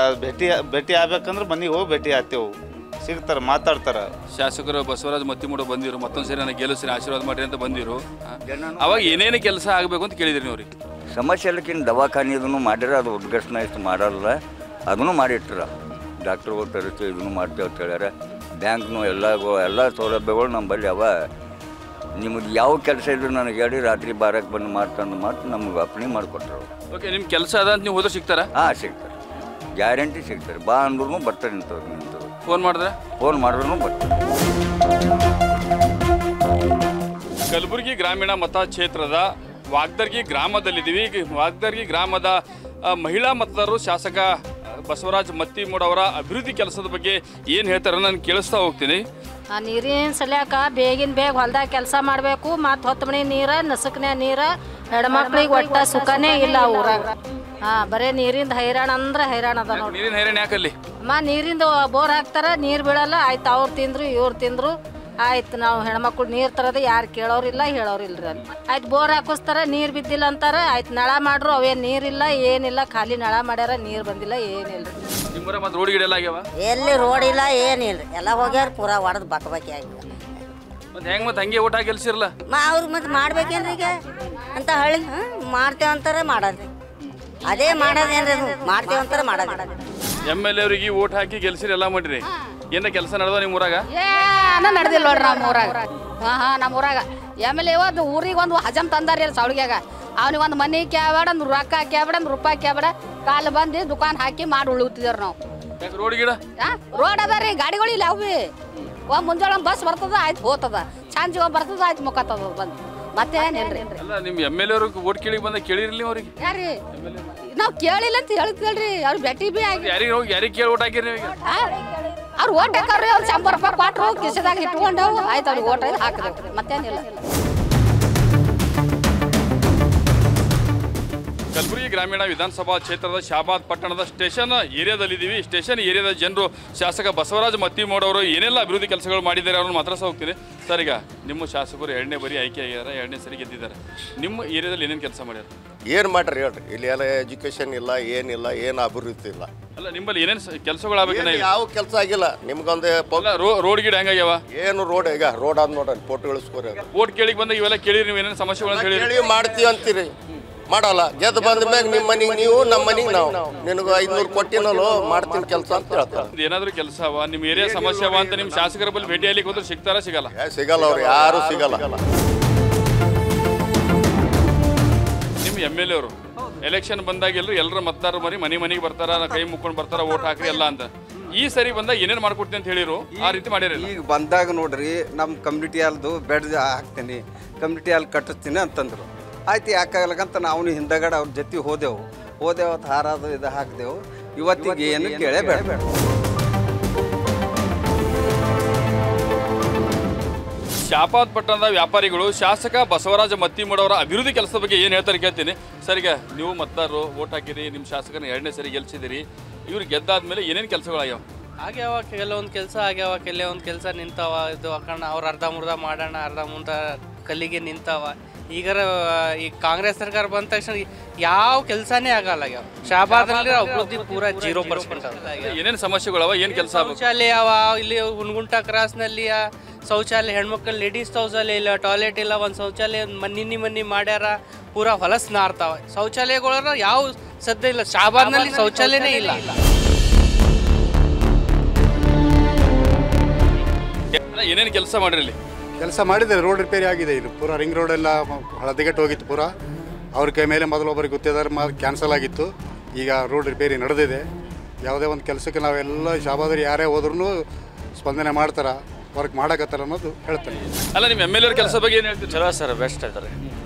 ಭೇಟಿ ಆಗ್ಬೇಕಂದ್ರೆ ಮನೆಗೆ ಹೋಗಿ ಭೇಟಿ ಆಗ್ತೇವೆ, ಸಿಗ್ತಾರ, ಮಾತಾಡ್ತಾರ. ಶಾಸಕರು ಬಸವರಾಜ ಮತ್ತಿಮಡವರು ಬಂದಿರು, ಮತ್ತೊಂದು ಸರಿ ನನಗೆ ಗೆಲ್ಲಿಸಿ ಆಶೀರ್ವಾದ ಮಾಡಿ ಅಂತ ಬಂದಿರು. ಅವಾಗ ಏನೇನು ಕೆಲಸ ಆಗಬೇಕು ಅಂತ ಕೇಳಿದ್ರಿ ಅವ್ರಿಗೆ? ಸಮಸ್ಯೆ ಎಲ್ಲಕ್ಕಿಂತ ದವಾಖಾನೆ ಇದನ್ನು ಮಾಡ್ಯಾರ. ಅದು ಉದ್ಘಾಟನೆ ಇಷ್ಟು ಮಾಡಲ್ಲ, ಅದನ್ನು ಮಾಡಿಟ್ರ. ಡಾಕ್ಟರ್ಗಳು ತರಿಸ್ತೀವಿ, ಇದನ್ನು ಮಾಡ್ತೇವೆ ಅಂತ ಹೇಳ್ಯಾರ. ಬ್ಯಾಂಕ್ನು ಎಲ್ಲ ಸೌಲಭ್ಯಗಳು ನಮ್ಮಲ್ಲಿ ಅವ. ನಿಮಗೆ ಯಾವ ಕೆಲಸ ಇದ್ರು ನನಗೆ ಹೇಳಿ, ರಾತ್ರಿ 12ಕ್ಕೆ ಬಂದು ಮಾಡ್ಕೊಂಡು ನಮ್ಗೆ ಅಪ್ಣಿ ಮಾಡಿಕೊಟ್ರು. ಓಕೆ, ನಿಮ್ಮ ಕೆಲಸ ಅದ ಅಂತ ನೀವು ಹೋದ್ರೆ ಸಿಗ್ತಾರಾ? ಹಾಂ, ಸಿಗ್ತಾರೆ, ಗ್ಯಾರಂಟಿ ಸಿಗ್ತಾರೆ. ಬಾ ಅಂದ್ರೂ ಬರ್ತಾರೆ ನಿಂತವ್ರು. ಫೋನ್ ಮಾಡಿದ್ರೆ? ಫೋನ್ ಮಾಡಿದ್ರು ಬರ್ತಾರೆ. ಕಲಬುರಗಿ ಗ್ರಾಮೀಣ ಮತಕ್ಷೇತ್ರದ ವಾಗ್ದರ್ಗಿ ಗ್ರಾಮದಲ್ಲಿದ್ದೀವಿ. ವಾಗ್ದರ್ಗಿ ಗ್ರಾಮದ ಮಹಿಳಾ ಮತದಾರರು ಶಾಸಕ ಬಸವರಾಜ ಮತ್ತಿಮಡವರ ಅಭಿವೃದ್ಧಿ ಕೆಲಸದ ಬಗ್ಗೆ ಏನು ಹೇಳ್ತಾರೆ ನಾನು ಕೇಳಿಸ್ತಾ ಹೋಗ್ತೀನಿ. ನೀರಿನ ಸಲ್ಯಾಕ ಬೇಗ ಹೊಲ್ದಾಗ ಕೆಲಸ ಮಾಡಬೇಕು. ಮತ್ತು ಹೊತ್ತು ಮಣಿ ನೀರ, ನಸುಕನೆ ನೀರ, ಹೆಣ್ಮಕ್ಳಿಗೆ ಒಟ್ಟ ಸುಖನೇ ಇಲ್ಲ ಊರಾಗ. ಬರೇ ನೀರಿಂದ ಹೈರಾಣ ಅಂದ್ರೆ ಹೈರಾಣ ಅದ ನೋಡಿ. ನೀರಿನ ಹೈರಾಣ ಯಾಕಲ್ಲಿ? ನೀರಿಂದ ಬೋರ್ ಹಾಕ್ತಾರ, ನೀರು ಬೀಳಲ್ಲ. ಆಯ್ತು, ಅವ್ರು ತಿಂದ್ರು ಇವ್ರು ತಿಂದ್ರು, ಆಯ್ತು. ನಾವು ಹೆಣ್ಮಕ್ಳು ನೀರು ತರೋದು ಯಾರು ಕೇಳೋರಿಲ್ಲ, ಹೇಳೋರಿಲ್ರಿ ಅಲ್ಲಿ. ಆಯ್ತು, ಬೋರ್ ಹಾಕಿಸ್ತಾರ, ನೀರು ಬಿದ್ದಿಲ್ಲ ಅಂತಾರೆ. ಆಯ್ತು, ನಳ ಮಾಡ್ರು, ಅವೇನು ನೀರಿಲ್ಲ, ಏನಿಲ್ಲ, ಖಾಲಿ ನಳ ಮಾಡ್ಯಾರ, ನೀರು ಬಂದಿಲ್ಲ, ಏನಿಲ್ಲ. ನಿಮ್ಮೂರ ಮತ್ತೆ ರೋಡ್ ಗಿಡ ಆಗ್ಯಾವ? ಎಲ್ಲಿ ರೋಡ್ ಇಲ್ಲ, ಏನಿಲ್ಲ, ಎಲ್ಲ ಹೋಗ್ಯಾರ ಪೂರಾ ಒಡೆದು ಬಕ್ಕಬಕ್ಕಿ ಆಗಿ. ಮತ್ತೆ ಹೆಂಗೆ ಮತ್ತೆ ಹಂಗೆ ಊಟ ಗೆಲ್ಸಿರಲ್ಲ? ಅವ್ರು ಮತ್ತೆ ಮಾಡ್ಬೇಕೇನ್ರಿ ಈಗ ಅಂತ ಹೇಳಿ ಮಾಡ್ತೇವೆ ಅಂತಾರೆ, ಮಾಡೋದ್ರಿ ಅದೇ ಮಾಡೋದೇನ್ರಿ, ಮಾಡ್ತೇವೆ ಅಂತಾರೆ, ಮಾಡೋದು. MLA ಅವ್ರಿಗೆ ಓಟ್ ಹಾಕಿ ಗೆಲ್ಸಿರಿ, ಎಲ್ಲ ಮಾಡಿರಿ. ಏನ ಕೆಲಸ ನಡೆದ ನಿಮ್ಮ ಊರಾಗ? ಏನೋ ನಡೆದಿಲ್ಲ ನೋಡ್ರಿ ನಮ್ಮ ಊರಾಗ. ನಮ್ಮ ಊರಾಗ MLA ಒಂದು ಊರಿಗೆ ಒಂದು ಹಜಮ್ ತಂದಾರಿ ಅಲ್ಲಿ ಸೌಳಿಗ್ಯಾಗ. ಅವ್ನಿಗೆ ಒಂದು ಮನೆ ಕ್ಯಾಬೇಡ, ಒಂದು ರೊಕ್ಕ ಕ್ಯಾಬೇಡ, ಒಂದು ರೂಪಾಯಿ ಕ್ಯಾಬೇಡ, ಕಾಲು ಬಂದು ದುಕಾನ್ ಹಾಕಿ ಮಾಡಿ ಉಳುತ್ತಿದ್ದೇವ್ರಿ ನಾವು. ರೋಡ್ ಗಿಡ ರೋಡ್ ಅದ ರೀ, ಗಾಡಿಗಳು ಇಲ್ಲ ಅವು. ಮುಂಜಾನೆ ಬಸ್ ಬರ್ತದ, ಆಯ್ತು ಹೋಗ್ತದ. ಸಂಜೆ ಬರ್ತದ, ಆಯ್ತು ಮುಖತ್ತದ ಬಂದು. ಮತ್ತೇನಿಲ್ರಿ. ಅಲ್ಲ, ನಿಮ್ಮ MLA ಅವ್ರಿಗೆ ಓಟ್ ಕೇಳಿ ಬಂದ ಕೇಳಿರ್ಲಿ ಅವ್ರಿಗೆ? ಯಾರೀ ನಾವು ಕೇಳಿಲ್ಲ ಅಂತ ಹೇಳ್ತಿಲ್ರಿ. ಅವ್ರು ಭೇಟಿ ಬಿ ಆಗಿ ಯಾರಿಗೆ ಕೇಳಿ ಓಟ್ ಹಾಕಿರಿ ನೀವು? ಅವ್ರು ಓಟ್ ಹಾಕಾರ್ರಿ. ಅವ್ರು 100 ರೂಪಾಯಿ ಕೊಟ್ಟರು, ಕಿಸದಾಗ ಇಟ್ಕೊಂಡು ಆಯ್ತು, ಅವ್ರಿಗೆ ಓಟ್ ಹಾಕಿದ್ರಿ, ಮತ್ತೇನಿಲ್ಲ. ಕಲಬುರಗಿ ಗ್ರಾಮೀಣ ವಿಧಾನಸಭಾ ಕ್ಷೇತ್ರದ ಶಾಬಾದ್ ಪಟ್ಟಣದ ಸ್ಟೇಷನ್ ಏರಿಯಾದಲ್ಲಿದ್ದೀವಿ. ಸ್ಟೇಷನ್ ಏರಿಯಾದ ಜನರು ಶಾಸಕ ಬಸವರಾಜ ಮತ್ತಿಮಡವರು ಏನೆಲ್ಲ ಅಭಿವೃದ್ಧಿ ಕೆಲಸಗಳು ಮಾಡಿದ್ದಾರೆ ಅವ್ರನ್ನ ಮಾತಾಡ್ತಾ ಹೋಗ್ತೀನಿ. ಸರ್, ಈಗ ನಿಮ್ಮ ಶಾಸಕರು 2ನೇ ಬಾರಿ ಆಯ್ಕೆ ಆಗ್ಯಾರ, 2ನೇ ಸರಿ ಗೆದ್ದಿದ್ದಾರೆ. ನಿಮ್ಮ ಏರಿಯಾದಲ್ಲಿ ಏನೇನು ಕೆಲಸ ಮಾಡ್ಯಾರ? ಏನು ಮಾಡ್ರಿ ಹೇಳ್ರಿ, ಇಲ್ಲಿ ಎಲ್ಲ ಎಜುಕೇಶನ್ ಇಲ್ಲ, ಏನಿಲ್ಲ, ಏನು ಅಭಿವೃದ್ಧಿ ಇಲ್ಲ. ಅಲ್ಲ, ನಿಮ್ಮಲ್ಲಿ ಏನೇನು ಕೆಲಸಗಳಾಗಬೇಕೇನ? ಯಾವ ಕೆಲಸ ಆಗಿಲ್ಲ. ನಿಮ್ಗೊಂದು ರೋಡ್ ಗಿಡ ಹೆಂಗಾಗ್ಯಾವ? ಏನು ರೋಡ್ ಈಗ ರೋಡ್ ಆದ್ ನೋಡ್ರಿ, ಫೋಟೋ ಇಳಿಸ್ಕೋರಿ. ಓಟ್ ಕೇಳಿಗೆ ಬಂದಾಗ ಇವೆಲ್ಲ ಕೇಳಿರಿ, ನೀವು ಏನೇನು ಸಮಸ್ಯೆಗಳನ್ನು ಹೇಳಿ ಮಾಡ್ತೀವಿ ಅಂತೀರಿ, ಮಾಡಲ್ಲ. ಗೆದ್ದು ಬಂದ ಮ್ಯಾಗ ನಿಮ್ಮ ಮನೆಗೆ ನೀವು, ನಮ್ಮ ಮನೆಗೆ ನಾವು. ನಿನಗೆ 500 ಕೊಟ್ಟಿನಲ್ಲೋ ಮಾಡ್ತೀನಿ ಕೆಲಸ ಅಂತ ಹೇಳ್ತಾರೆ. ಏನಾದರೂ ಕೆಲಸ ಅವ, ನಿಮ್ಮ ಏರಿಯಾ ಸಮಸ್ಯೆ ಅವ ಅಂತ ನಿಮ್ಮ ಶಾಸಕರ ಬಳಿ ಭೇಟಿ ಆಗ್ಲಿಕ್ಕೆ ಹೋದ್ರೆ ಸಿಗ್ತಾರಾ? ಸಿಗಲ್ಲ. ಸಿಗಲ್ಲ, ಅವ್ರು ಯಾರು ಸಿಗಲ್ಲ. ನಿಮ್ಮ MLA ಅವರು ಎಲೆಕ್ಷನ್ ಬಂದಾಗ ಎಲ್ಲರ ಮತದಾರರು ಮನೆಗೆ ಬರ್ತಾರ, ಕೈ ಮುಕ್ಕೊಂಡು ಬರ್ತಾರ, ಓಟ್ ಹಾಕ್ರಿ ಎಲ್ಲ ಅಂತ. ಈ ಸರಿ ಬಂದಾಗ ಏನೇನು ಮಾಡ್ಕೊಡ್ತೀನಿ ಅಂತ ಹೇಳಿರು, ಆ ರೀತಿ ಮಾಡ್ಯಾರ? ಈಗ ಬಂದಾಗ ನೋಡ್ರಿ, ನಮ್ಮ ಕಮ್ಯುನಿಟಿ ಹಾಲ್ದು ಬೆಡ್ ಹಾಕ್ತೀನಿ, ಕಮ್ಯುನಿಟಿ ಹಾಲ್ ಕಟ್ಟಿಸ್ತೀನಿ ಅಂತಂದ್ರು. ಆಯ್ತು, ಯಾಕಾಗಲ್ಲಕಂತ ನಾವು ಹಿಂದಗಡೆ ಅವ್ರ ಜೊತೆ ಹೋದೆವು. ಅವತ್ತು ಹಾರಾದು ಇದು ಹಾಕಿದೆವು. ಇವತ್ತಿಗೆ ಏನು ಕೇಳೇ ಬೇಡ. ಶಾಪಾದ್ ಪಟ್ಟಣದ ವ್ಯಾಪಾರಿಗಳು ಶಾಸಕ ಬಸವರಾಜ ಮತ್ತಿಮೂಡ್ ಅವರ ಅಭಿವೃದ್ಧಿ ಕೆಲಸದ ಬಗ್ಗೆ ಏನು ಹೇಳ್ತಾರೆ ಕೇಳ್ತೀನಿ. ಸರ್, ಈಗ ನೀವು ಮತದಾರರು ಓಟ್ ಹಾಕಿರಿ, ನಿಮ್ಮ ಶಾಸಕರನ್ನ 2ನೇ ಸರಿ ಗೆಲ್ಸಿದಿರಿ. ಇವ್ರು ಗೆದ್ದಾದ್ಮೇಲೆ ಏನೇನು ಕೆಲಸಗಳಾಗ್ಯಾವ? ಆಗ್ಯಾವ ಕೆಲವೊಂದು ಕೆಲಸ ಆಗ್ಯಾವ, ಕೆಲವೊಂದು ಕೆಲಸ ನಿಂತಾವ. ಇದು ಹಾಕೋಣ ಅವ್ರು ಅರ್ಧ ಮುರ್ಧ ಮಾಡೋಣ, ಅರ್ಧ ಮುಂದ ಕಲ್ಲಿಗೆ ನಿಂತಾವ. ಈಗಾರ ಈ ಕಾಂಗ್ರೆಸ್ ಸರ್ಕಾರ ಬಂದ ತಕ್ಷಣ ಯಾವ ಕೆಲಸನೇ ಆಗಲ್ಲ. ಶಾಬಾದಲ್ಲಿ ಅಭಿವೃದ್ಧಿ ಪೂರಾ 0%. ಏನೇನು ಸಮಸ್ಯೆಗಳವ, ಏನು ಕೆಲಸ? ಶೌಚಾಲಯ ಅವ ಇಲ್ಲಿ ಹುನಗುಂಟ ಕ್ರಾಸ್ನಲ್ಲಿ. ಶೌಚಾಲಯ ಹೆಣ್ಮಕ್ಳು ಲೇಡೀಸ್ ಶೌಚಾಲಯ ಇಲ್ಲ, ಟಾಯ್ಲೆಟ್ ಇಲ್ಲ. ಒಂದು ಶೌಚಾಲಯ ಮನ್ನಿ ಮಾಡ್ಯಾರ, ಪೂರಾ ಹೊಲಸು ನಾರ್ತಾವ. ಶೌಚಾಲಯಗಳ ಯಾವ ಸದ್ಯ ಇಲ್ಲ. ಶಾಬಾದ್ನಲ್ಲಿ ಶೌಚಾಲಯನೇ ಇಲ್ಲ. ಏನೇನು ಕೆಲಸ ಮಾಡಿರಿ ಇಲ್ಲಿ? ಕೆಲಸ ಮಾಡಿದ್ದಾರೆ. ರೋಡ್ ರಿಪೇರಿ ಆಗಿದೆ. ಇದು ಪೂರಾ ರಿಂಗ್ ರೋಡ್ ಎಲ್ಲ ಹಳದಿಗೆಟ್ಟು ಹೋಗಿತ್ತು ಪೂರಾ. ಅವ್ರ ಕೈ ಮೇಲೆ ಮೊದಲೊಬ್ಬರಿಗೆ ಗೊತ್ತಿದ್ದಾರೆ, ಕ್ಯಾನ್ಸಲ್ ಆಗಿತ್ತು. ಈಗ ರೋಡ್ ರಿಪೇರಿ ನಡೆದಿದೆ. ಯಾವುದೇ ಒಂದು ಕೆಲಸಕ್ಕೆ ನಾವೆಲ್ಲ ಶಾಬಾದ್ರಿ ಯಾರೇ ಹೋದ್ರೂ ಸ್ಪಂದನೆ ಮಾಡ್ತಾರೆ, ವರ್ಕ್ ಮಾಡಕತ್ತಾರ ಅನ್ನೋದು ಹೇಳ್ತಾರೆ. ಅಲ್ಲ, ನಿಮ್ಮ MLA ಕೆಲಸ ಬಗ್ಗೆ ಏನು ಹೇಳ್ತೀರಿ? ಚಲೋ ಸರ್, ಬೆಸ್ಟ್ ಇದ್ದಾರೆ.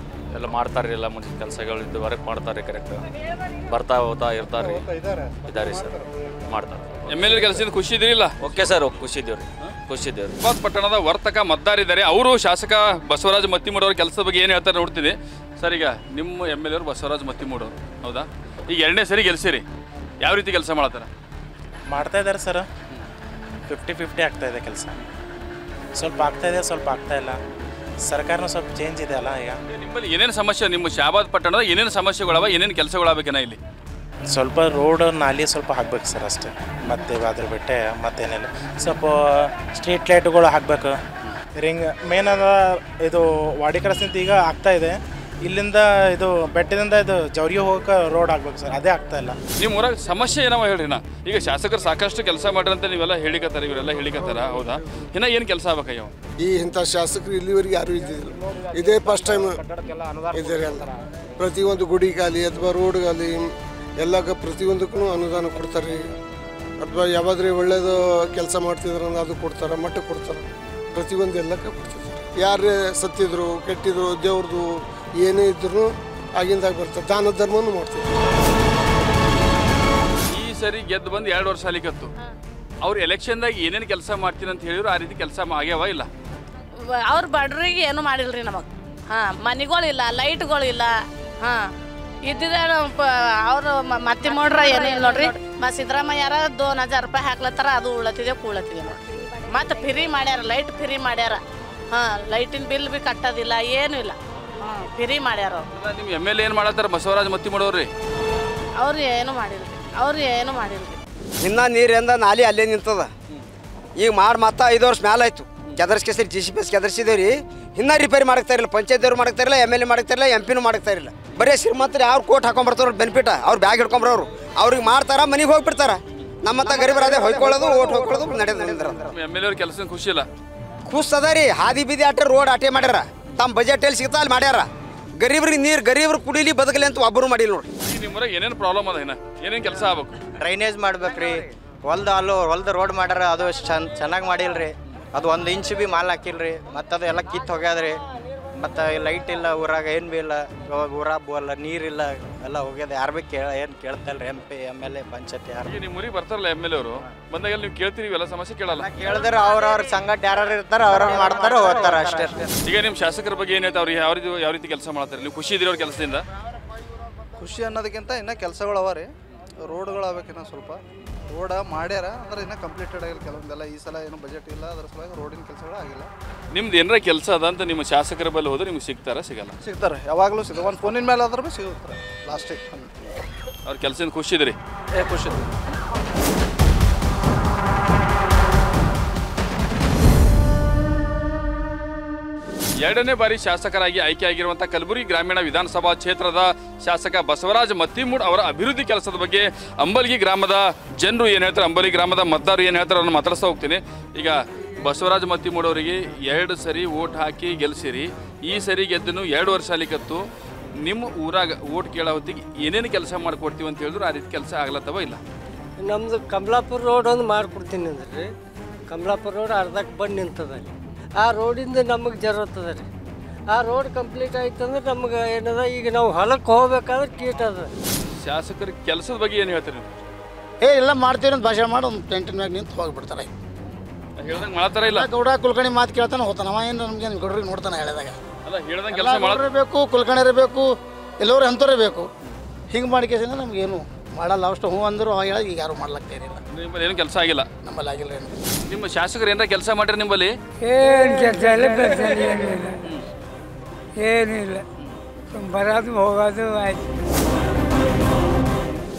ಎಲ್ಲ ಮಾಡ್ತಾರೆ, ಎಲ್ಲ ಮುಂಚಿನ ಕೆಲಸಗಳು ಇದ್ದು ವರ್ಕ್ ಮಾಡ್ತಾರೆ. ಕರೆಕ್ಟ್ ಬರ್ತಾ ಹೋಗ್ತಾ ಇರ್ತಾರೆ. ಇದ್ದಾರೆ ಸರ್, ಮಾಡ್ತಾರೆ. MLA ಕೆಲಸದಿಂದ ಖುಷಿ ಇದ್ದೀರಿಲ್ಲ? ಓಕೆ ಸರ್, ಖುಷಿ ಇದ್ದೀವ್ರಿ, ಖುಷಿ ಇದ್ದೀವ್ರಿ. ಶಾಬಾದ್ ಪಟ್ಟಣದ ವರ್ತಕ ಮತದಾರಿದ್ದಾರೆ. ಅವರು ಶಾಸಕ ಬಸವರಾಜ ಮತ್ತಿಮೂಡ್ ಅವ್ರ ಕೆಲಸದ ಬಗ್ಗೆ ಏನು ಹೇಳ್ತಾರೆ ನೋಡ್ತೀನಿ. ಸರ್, ಈಗ ನಿಮ್ಮ MLA ಅವರು ಬಸವರಾಜ ಮತ್ತಿಮೂಡ್ ಅವರು, ಹೌದಾ? ಈಗ 2ನೇ ಸರಿ ಗೆಲ್ಸಿರಿ. ಯಾವ ರೀತಿ ಕೆಲಸ ಮಾಡ್ತಾರೆ? ಮಾಡ್ತಾ ಇದ್ದಾರೆ ಸರ್. 50-50 ಆಗ್ತಾ ಇದೆ ಕೆಲಸ. ಸ್ವಲ್ಪ ಆಗ್ತಾ ಇದೆ, ಸ್ವಲ್ಪ ಆಗ್ತಾ ಇಲ್ಲ. ಸರ್ಕಾರನೂ ಸ್ವಲ್ಪ ಚೇಂಜ್ ಇದೆ ಅಲ್ಲ ಈಗ. ನಿಮ್ಮಲ್ಲಿ ಏನೇನು ಸಮಸ್ಯೆ, ನಿಮ್ಮ ಶಾಬಾದ್ ಪಟ್ಟಣದ ಏನೇನು ಸಮಸ್ಯೆಗಳವ, ಏನೇನು ಕೆಲಸಗಳಾಗಬೇಕೇನ ಇಲ್ಲಿ? ಸ್ವಲ್ಪ ರೋಡ್ ನಾಲಿ ಸ್ವಲ್ಪ ಹಾಕ್ಬೇಕು ಸರ್, ಅಷ್ಟೇ. ಮತ್ತೆ ಅದ್ರ ಬಿಟ್ಟೆ ಮತ್ತೇನಿಲ್ಲ. ಸ್ವಲ್ಪ ಸ್ಟ್ರೀಟ್ ಲೈಟ್ಗಳು ಹಾಕಬೇಕು. ರಿಂಗ್ ಮೇನ್ ಅದ ಇದು ವಾಡಿ ಕ್ರಾಸ್ನಿಂದ ಈಗ ಆಗ್ತಾ ಇದೆ. ಇಲ್ಲಿಂದ ಇದು ಬೆಟ್ಟದಿಂದ ಇದು ಜೌರಿಗೆ ಹೋಗಕ್ಕೆ ರೋಡ್ ಆಗ್ಬೇಕು ಸರ್, ಅದೇ ಆಗ್ತಾ ಇಲ್ಲ. ನಿಮ್ಮ ಊರಾಗ ಸಮಸ್ಯೆ ಏನವ ಹೇಳ್ರಿ ನಾ? ಈಗ ಶಾಸಕರು ಸಾಕಷ್ಟು ಕೆಲಸ ಮಾಡ್ರಿ ಅಂತ ನೀವೆಲ್ಲ ಹೇಳಿಕತ್ತಾರೆ, ಇವರೆಲ್ಲ ಹೇಳಿಕತ್ತಾರ, ಹೌದಾ? ಇನ್ನ ಏನು ಕೆಲಸ ಆಗ್ಬೇಕಾಗ್ಯಾವ? ಈ ಇಂಥ ಶಾಸಕರು ಇಲ್ಲಿವರೆಗೆ ಯಾರೂ ಇದ್ದಿದ್ದಿಲ್ಲ. ಇದೇ ಫಸ್ಟ್ ಟೈಮ್ ಇದ್ದಾರೆ. ಎಲ್ಲ ಪ್ರತಿಯೊಂದು ಗುಡಿಗಾಲಿ ಅಥವಾ ರೋಡ್ಗಾಲಿ ಎಲ್ಲ ಪ್ರತಿಯೊಂದಕ್ಕೂ ಅನುದಾನ ಕೊಡ್ತಾರೆ. ಅಥವಾ ಯಾವಾದ್ರೆ ಒಳ್ಳೇದು ಕೆಲಸ ಮಾಡ್ತಿದ್ರು ಅಂದ್ರೆ ಅದು ಕೊಡ್ತಾರೆ, ಮಟ್ಟಕ್ಕೆ ಕೊಡ್ತಾರೆ. ಪ್ರತಿಯೊಂದು ಎಲ್ಲಕ್ಕೆ ಕೊಡ್ತಿದ್ದಾರೆ. ಯಾರೇ ಸತ್ತಿದ್ರು ಕೆಟ್ಟಿದ್ರು ದೇವ್ರದ್ದು ಏನೇ ಇದ್ರು ಆಗಿಂದಾಗ ಬರ್ತಾರೆ. ದಾನ ಧರ್ಮನೂ ಮಾಡ್ತಿದ್ರು. ಈ ಸರಿ ಗೆದ್ದು ಬಂದು 2 ವರ್ಷ ಆಲಿಕತ್ತು. ಅವ್ರು ಎಲೆಕ್ಷನ್ದಾಗ ಏನೇನು ಕೆಲಸ ಮಾಡ್ತೀನಿ ಅಂತ ಹೇಳಿದ್ರು, ಆ ರೀತಿ ಕೆಲಸ ಆಗ್ಯಾವ ಇಲ್ಲ? ಅವ್ರ ಬಡ್ರಿಗೆ ಏನು ಮಾಡಿಲ್ರಿ ನಮಗೆ. ಮನೆಗಳಿಲ್ಲ, ಲೈಟ್ಗಳಿಲ್ಲ. ಇದ್ದಿದ್ದ ಅವರು ಮತ್ತೆ ಮಾಡ್ರ ಏನಿಲ್ಲ ನೋಡ್ರಿ. ಮತ್ತು ಸಿದ್ದರಾಮಯ್ಯಾರ 2000 ರೂಪಾಯಿ ಹಾಕ್ಲತ್ತಾರ, ಅದು ಉಳತಿದೆ ಕೂಳತಿದೆ ನೋಡ್ರಿ. ಮತ್ತು ಫ್ರೀ ಮಾಡ್ಯಾರ, ಲೈಟ್ ಫ್ರೀ ಮಾಡ್ಯಾರ. ಲೈಟಿನ ಬಿಲ್ ಬಿ ಕಟ್ಟೋದಿಲ್ಲ, ಏನೂ ಇಲ್ಲ. ಫ್ರೀ ಮಾಡ್ಯಾರ ಅವ್ರು. ನಿಮ್ಮ MLA ಏನು ಮಾಡತ್ತಾರ ಬಸವರಾಜ ಮತ್ತಿಮೂಡ್ ಅವ್ರಿ? ಅವ್ರು ಏನು ಮಾಡಿಲ್ರಿ, ಅವ್ರು ಏನು ಮಾಡಿಲ್ರಿ. ಇನ್ನ ನೀರಿಂದ ನಾಲಿ ಅಲ್ಲೇ ನಿಂತದ. ಈಗ ಮತ್ತೆ 5 ವರ್ಷ ಮ್ಯಾಲ ಆಯ್ತು. ಕೆದರ್ಸ್ಕೇಸರಿ GCPS ಕೆದರ್ಸಿದೇವ್ರಿ. ಇನ್ನೂ ರಿಪೇರಿ ಮಾಡಕ್ತಾ ಇರಲಿಲ್ಲ. ಪಂಚಾಯತ್ದವ್ರು ಮಾಡಕ್ತಾ ಇರಲಿಲ್ಲ, MLA ಮಾಡಕ್ತಾ ಇರಲಿಲ್ಲ, MP ಮಾಡಕ್ತಾ ಇರಲಿಲ್ಲ. ಬರೀ ಶ್ರೀಮಂತರು ಅವ್ರು ಕೋಟ್ ಹಾಕೊಂಡ್ಬರ್ತಾರ ಬೆನಿಫಿಟ್. ಅವ್ರು ಬ್ಯಾಗ್ ಹಿಡ್ಕೊಂಬರೋರು ಅವ್ರಿಗೆ ಮಾಡ್ತಾರ, ಮನೆಗೆ ಹೋಗ್ಬಿಡ್ತಾರ. ನಮ್ಮಂತ ಗರೀಬರ ಅದೇ ಹೊಯ್ಕೊಳ್ಳೋದು, ಓಟ್ ಹೋಗ್ಕೊಳ್ಳೋದು ನಡೆದ. MLA ಅವ್ರ ಕೆಲಸ ಖುಷಿ ಇಲ್ಲ? ಖುಷ್ ಅದ ರೀ. ಹಾದಿ ಬೀದಿ ಆಟ ರೋಡ್ ಆಟೆ ಮಾಡ್ಯಾರ. ತಮ್ಮ ಬಜೆಟ್ ಎಲ್ಲಿ ಸಿಗ್ತಾ ಅಲ್ಲಿ ಮಾಡ್ಯಾರ. ಗರೀಬ್ರಿಗೆ ನೀರು, ಗರೀಬ್ರು ಕುಡಿಲಿ ಬದುಕಲಿ ಅಂತ ಒಬ್ಬರು ಮಾಡಿಲ್ಲ ನೋಡ್ರಿ. ನಿಮ್ಮೂರಾಗ ಏನೇನು ಪ್ರಾಬ್ಲಮ್ ಅದ? ಏನೇನು ಕೆಲಸ ಆಗ್ಬೇಕು? ಡ್ರೈನೇಜ್ ಮಾಡ್ಬೇಕ್ರಿ. ಹೊಲ್ದ ರೋಡ್ ಮಾಡ್ಯಾರ, ಅದು ಚೆನ್ನಾಗಿ ಮಾಡಿಲ್ರಿ. ಅದು 1 ಇಂಚ್ ಬಿ ಮಾಲ್ ಹಾಕಿಲ್ರಿ. ಮತ್ತು ಅದು ಎಲ್ಲ ಕಿತ್ತು ಹೋಗ್ಯಾದ್ರಿ. ಮತ್ತು ಲೈಟ್ ಇಲ್ಲ ಊರಾಗ, ಏನು ಬಿ ಇಲ್ಲ. ಇವಾಗ ಊರಾಗ ಅಲ್ಲ ನೀರಿಲ್ಲ, ಎಲ್ಲ ಹೋಗ್ಯದ. ಯಾರು ಬಿ ಏನು ಕೇಳ್ತಲ್ರಿ. MP MLA ಪಂಚಾಯತ್ ಯಾರು? ನಿಮ್ಮ ಊರಿಗೆ ಬರ್ತಾರಲ್ಲ MLA ಅವರು, ಬಂದಾಗ ನೀವು ಕೇಳ್ತೀರಿ, ಇವೆಲ್ಲ ಸಮಸ್ಯೆ ಕೇಳಲ್ಲ? ಕೇಳಿದ್ರೆ ಅವ್ರವ್ರ ಸಂಘಟ ಯಾರು ಇರ್ತಾರೆ ಅವ್ರವ್ರು ಮಾಡ್ತಾರೆ, ಹೋಗ್ತಾರೆ ಅಷ್ಟೇ. ಈಗ ನಿಮ್ಮ ಶಾಸಕರ ಬಗ್ಗೆ ಏನು ಹೇಳ್ತಾರೆ? ಅವ್ರು ಯಾವ ರೀತಿ ಕೆಲಸ ಮಾಡ್ತಾರೆ? ನೀವು ಖುಷಿ ಇದ್ದೀರಿ ಅವ್ರ ಕೆಲಸದಿಂದ? ಖುಷಿ ಅನ್ನೋದಕ್ಕಿಂತ ಇನ್ನೂ ಕೆಲಸಗಳು ಅವ ರೀ. ರೋಡ್ಗಳು ಆಗ್ಬೇಕಿನ್ನ ಸ್ವಲ್ಪ. ರೋಡ ಮಾಡ್ಯಾರ ಅಂದ್ರೆ ಇನ್ನೂ ಕಂಪ್ಲೀಟೆಡ್ ಆಗಿಲ್ಲ ಕೆಲವೊಂದೆಲ್ಲ. ಈ ಸಲ ಏನು ಬಜೆಟ್ ಇಲ್ಲ, ಅದ್ರ ಸಲುವಾಗಿ ರೋಡಿನ ಕೆಲಸಗಳು ಆಗಿಲ್ಲ. ನಿಮ್ದು ಏನಾರ ಕೆಲಸ ಅದ ಅಂತ ನಿಮ್ಮ ಶಾಸಕರ ಬಲ್ಲಿ ಹೋದ್ರೆ ನಿಮ್ಗೆ ಸಿಗ್ತಾರ ಸಿಗಲ್ಲ? ಸಿಗ್ತಾರೆ, ಯಾವಾಗಲೂ ಸಿಗ್ತಾರೆ. ಒಂದು ಫೋನಿನ ಮೇಲೆ ಆದ್ರೂ ಭೀ ಸಿಗುತ್ತೆ ಲಾಸ್ಟಿಗೆ. ಅವ್ರ ಕೆಲಸದಿಂದ ಖುಷಿ ಇದ್ರಿ? ಖುಷಿ ಇದ್ರಿ. 2ನೇ ಬಾರಿ ಶಾಸಕರಾಗಿ ಆಯ್ಕೆಯಾಗಿರುವಂಥ ಕಲಬುರಗಿ ಗ್ರಾಮೀಣ ವಿಧಾನಸಭಾ ಕ್ಷೇತ್ರದ ಶಾಸಕ ಬಸವರಾಜ ಮತ್ತಿಮೂಡ್ ಅವರ ಅಭಿವೃದ್ಧಿ ಕೆಲಸದ ಬಗ್ಗೆ ಅಂಬಲ್ಗಿ ಗ್ರಾಮದ ಜನರು ಏನು ಹೇಳ್ತಾರೆ, ಅಂಬಲ್ಗಿ ಗ್ರಾಮದ ಮತದಾರರು ಏನು ಹೇಳ್ತಾರೆ ಅನ್ನೋ ಮಾತಾಡ್ತಾ ಹೋಗ್ತೀನಿ. ಈಗ ಬಸವರಾಜ ಮತ್ತಿಮೂಡ್ ಅವರಿಗೆ 2 ಸರಿ ಓಟ್ ಹಾಕಿ ಗೆಲ್ಸಿರಿ. ಈ ಸರಿ ಗೆದ್ದನು 2 ವರ್ಷ ಆಲಿಕತ್ತು. ನಿಮ್ಮ ಊರಾಗ ಓಟ್ ಕೇಳೋ ಹೊತ್ತಿಗೆ ಏನೇನು ಕೆಲಸ ಮಾಡಿಕೊಡ್ತೀವಿ ಅಂತ ಹೇಳಿದ್ರು, ಆ ರೀತಿ ಕೆಲಸ ಆಗ್ಲತ್ತವ ಇಲ್ಲ? ನಮ್ಮದು ಕಮಲಾಪುರ ರೋಡ್ ಒಂದು ಮಾಡಿಕೊಡ್ತೀನಿ ಅಂದ್ರೆ ಕಮಲಾಪುರ ರೋಡ್ ಅರ್ಧಕ್ಕೆ ಬಂದು ನಿಂತದ. ಆ ರೋಡಿಂದ ನಮಗೆ ಜರತ್ತದ ರೀ. ಆ ರೋಡ್ ಕಂಪ್ಲೀಟ್ ಆಯ್ತು ಅಂದ್ರೆ ನಮ್ಗೆ ಏನದ, ಈಗ ನಾವು ಹೊಲಕ್ಕೆ ಹೋಗ್ಬೇಕಾದ್ರೆ ಕೀಟ ಅದ. ಶಾಸಕರ ಕೆಲಸದ ಬಗ್ಗೆ ಏನು ಹೇಳ್ತೀರಿ ನೀವು? ಎಲ್ಲ ಮಾಡ್ತೀವಿ ಅಂತ ಭಾಷಣ ಮಾಡಿ ಒಂದು ಟೆಂಟಿನ ಮ್ಯಾಗ ನಿಂತು ಹೋಗಿಬಿಡ್ತಾರೆ. ಹೇಳ್ದಂಗೆ ಮಾಡ್ತಾರ ಇಲ್ಲ ಗೌಡ ಕುಲ್ಕರ್ಣಿ ಮಾತು ಕೇಳ್ತಾನೆ ಹೋಗ್ತಾನೆ ಅವ ಏನು ನಮ್ಗೆ ಗೌಡ್ರಿಗೆ ನೋಡ್ತಾನೆ ಹೇಳಿದಾಗ ಅಲ್ಲ ಹೇಳ್ದಂಗೆ ಕೆಲಸ ಮಾಡ ಬೇಕು ಕುಲ್ಕರ್ಣಿ ಬೇಕು ಎಲ್ಲರೂ ಅಂಥವ್ರೇ ಬೇಕು ಹಿಂಗೆ ಮಾಡಿಕೆಸಿಂದ ನಮಗೇನು ಮಾಡಲ್ಲ ಅಷ್ಟು ಹ್ಞೂ ಅಂದರು ಅವಾಗ ಹೇಳಿ ಈಗ ಯಾರು ಮಾಡ್ಲಾಗ್ತಾ ಏನಿಲ್ಲ ನಿಮ್ಮಲ್ಲಿ ಏನು ಕೆಲಸ ಆಗಿಲ್ಲ ನಮ್ಮಲ್ಲಿ ಆಗಿಲ್ಲ ಏನು ನಿಮ್ಮ ಶಾಸಕರು ಏನಾರ ಕೆಲಸ ಮಾಡ್ರಿ ನಿಮ್ಮಲ್ಲಿ ಏನು ಕೆಲಸ ಇಲ್ಲ ಏನಿಲ್ಲ ಏನಿಲ್ಲ ಬರೋದು ಹೋಗೋದು ಆಯ್ತು.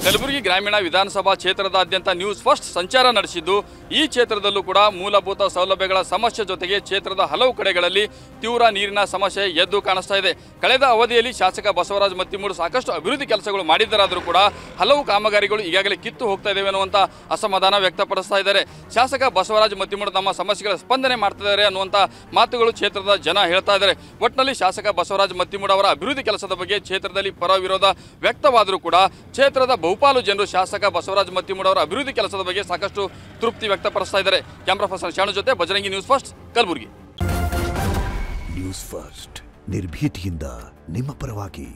ಕಲಬುರಗಿ ಗ್ರಾಮೀಣ ವಿಧಾನಸಭಾ ಕ್ಷೇತ್ರದಾದ್ಯಂತ ನ್ಯೂಸ್ ಫಸ್ಟ್ ಸಂಚಾರ ನಡೆಸಿದ್ದು ಈ ಕ್ಷೇತ್ರದಲ್ಲೂ ಕೂಡ ಮೂಲಭೂತ ಸೌಲಭ್ಯಗಳ ಸಮಸ್ಯೆ ಜೊತೆಗೆ ಕ್ಷೇತ್ರದ ಹಲವು ಕಡೆಗಳಲ್ಲಿ ತೀವ್ರ ನೀರಿನ ಸಮಸ್ಯೆ ಎದ್ದು ಕಾಣಿಸ್ತಾ ಇದೆ. ಕಳೆದ ಅವಧಿಯಲ್ಲಿ ಶಾಸಕ ಬಸವರಾಜ ಮತ್ತಿಮೂಡು ಸಾಕಷ್ಟು ಅಭಿವೃದ್ಧಿ ಕೆಲಸಗಳು ಮಾಡಿದ್ದರಾದರೂ ಕೂಡ ಹಲವು ಕಾಮಗಾರಿಗಳು ಈಗಾಗಲೇ ಕಿತ್ತು ಹೋಗ್ತಾ ಇದ್ದೇವೆ ಅನ್ನುವಂಥ ಅಸಮಾಧಾನ ವ್ಯಕ್ತಪಡಿಸ್ತಾ ಇದ್ದಾರೆ. ಶಾಸಕ ಬಸವರಾಜ ಮತ್ತಿಮೂಡು ನಮ್ಮ ಸಮಸ್ಯೆಗಳ ಸ್ಪಂದನೆ ಮಾಡ್ತಿದ್ದಾರೆ ಅನ್ನುವಂಥ ಮಾತುಗಳು ಕ್ಷೇತ್ರದ ಜನ ಹೇಳ್ತಾ ಇದ್ದಾರೆ. ಒಟ್ಟಿನಲ್ಲಿ ಶಾಸಕ ಬಸವರಾಜ ಮತ್ತಿಮೂಡು ಅವರ ಅಭಿವೃದ್ಧಿ ಕೆಲಸದ ಬಗ್ಗೆ ಕ್ಷೇತ್ರದಲ್ಲಿ ಪರ ವಿರೋಧ ವ್ಯಕ್ತವಾದರೂ ಕೂಡ ಕ್ಷೇತ್ರದ ಬಹುಪಾಲು ಜನರು ಶಾಸಕ ಬಸವರಾಜ ಮತ್ತಿಮೂಡು ಅವರ ಅಭಿವೃದ್ಧಿ ಕೆಲಸದ ಬಗ್ಗೆ ಸಾಕಷ್ಟು ತೃಪ್ತಿ ವ್ಯಕ್ತಪಡಿಸ್ತಾ ಇದ್ದಾರೆ. ಕ್ಯಾಮ್ರಾ ಪರ್ಸನ್ ಶಾಣು ಜೊತೆ Bajrangi news first Kalaburagi. News first ನಿರ್ಭೀತಿಯಿಂದ ನಿಮ್ಮ ಪರವಾಗಿ.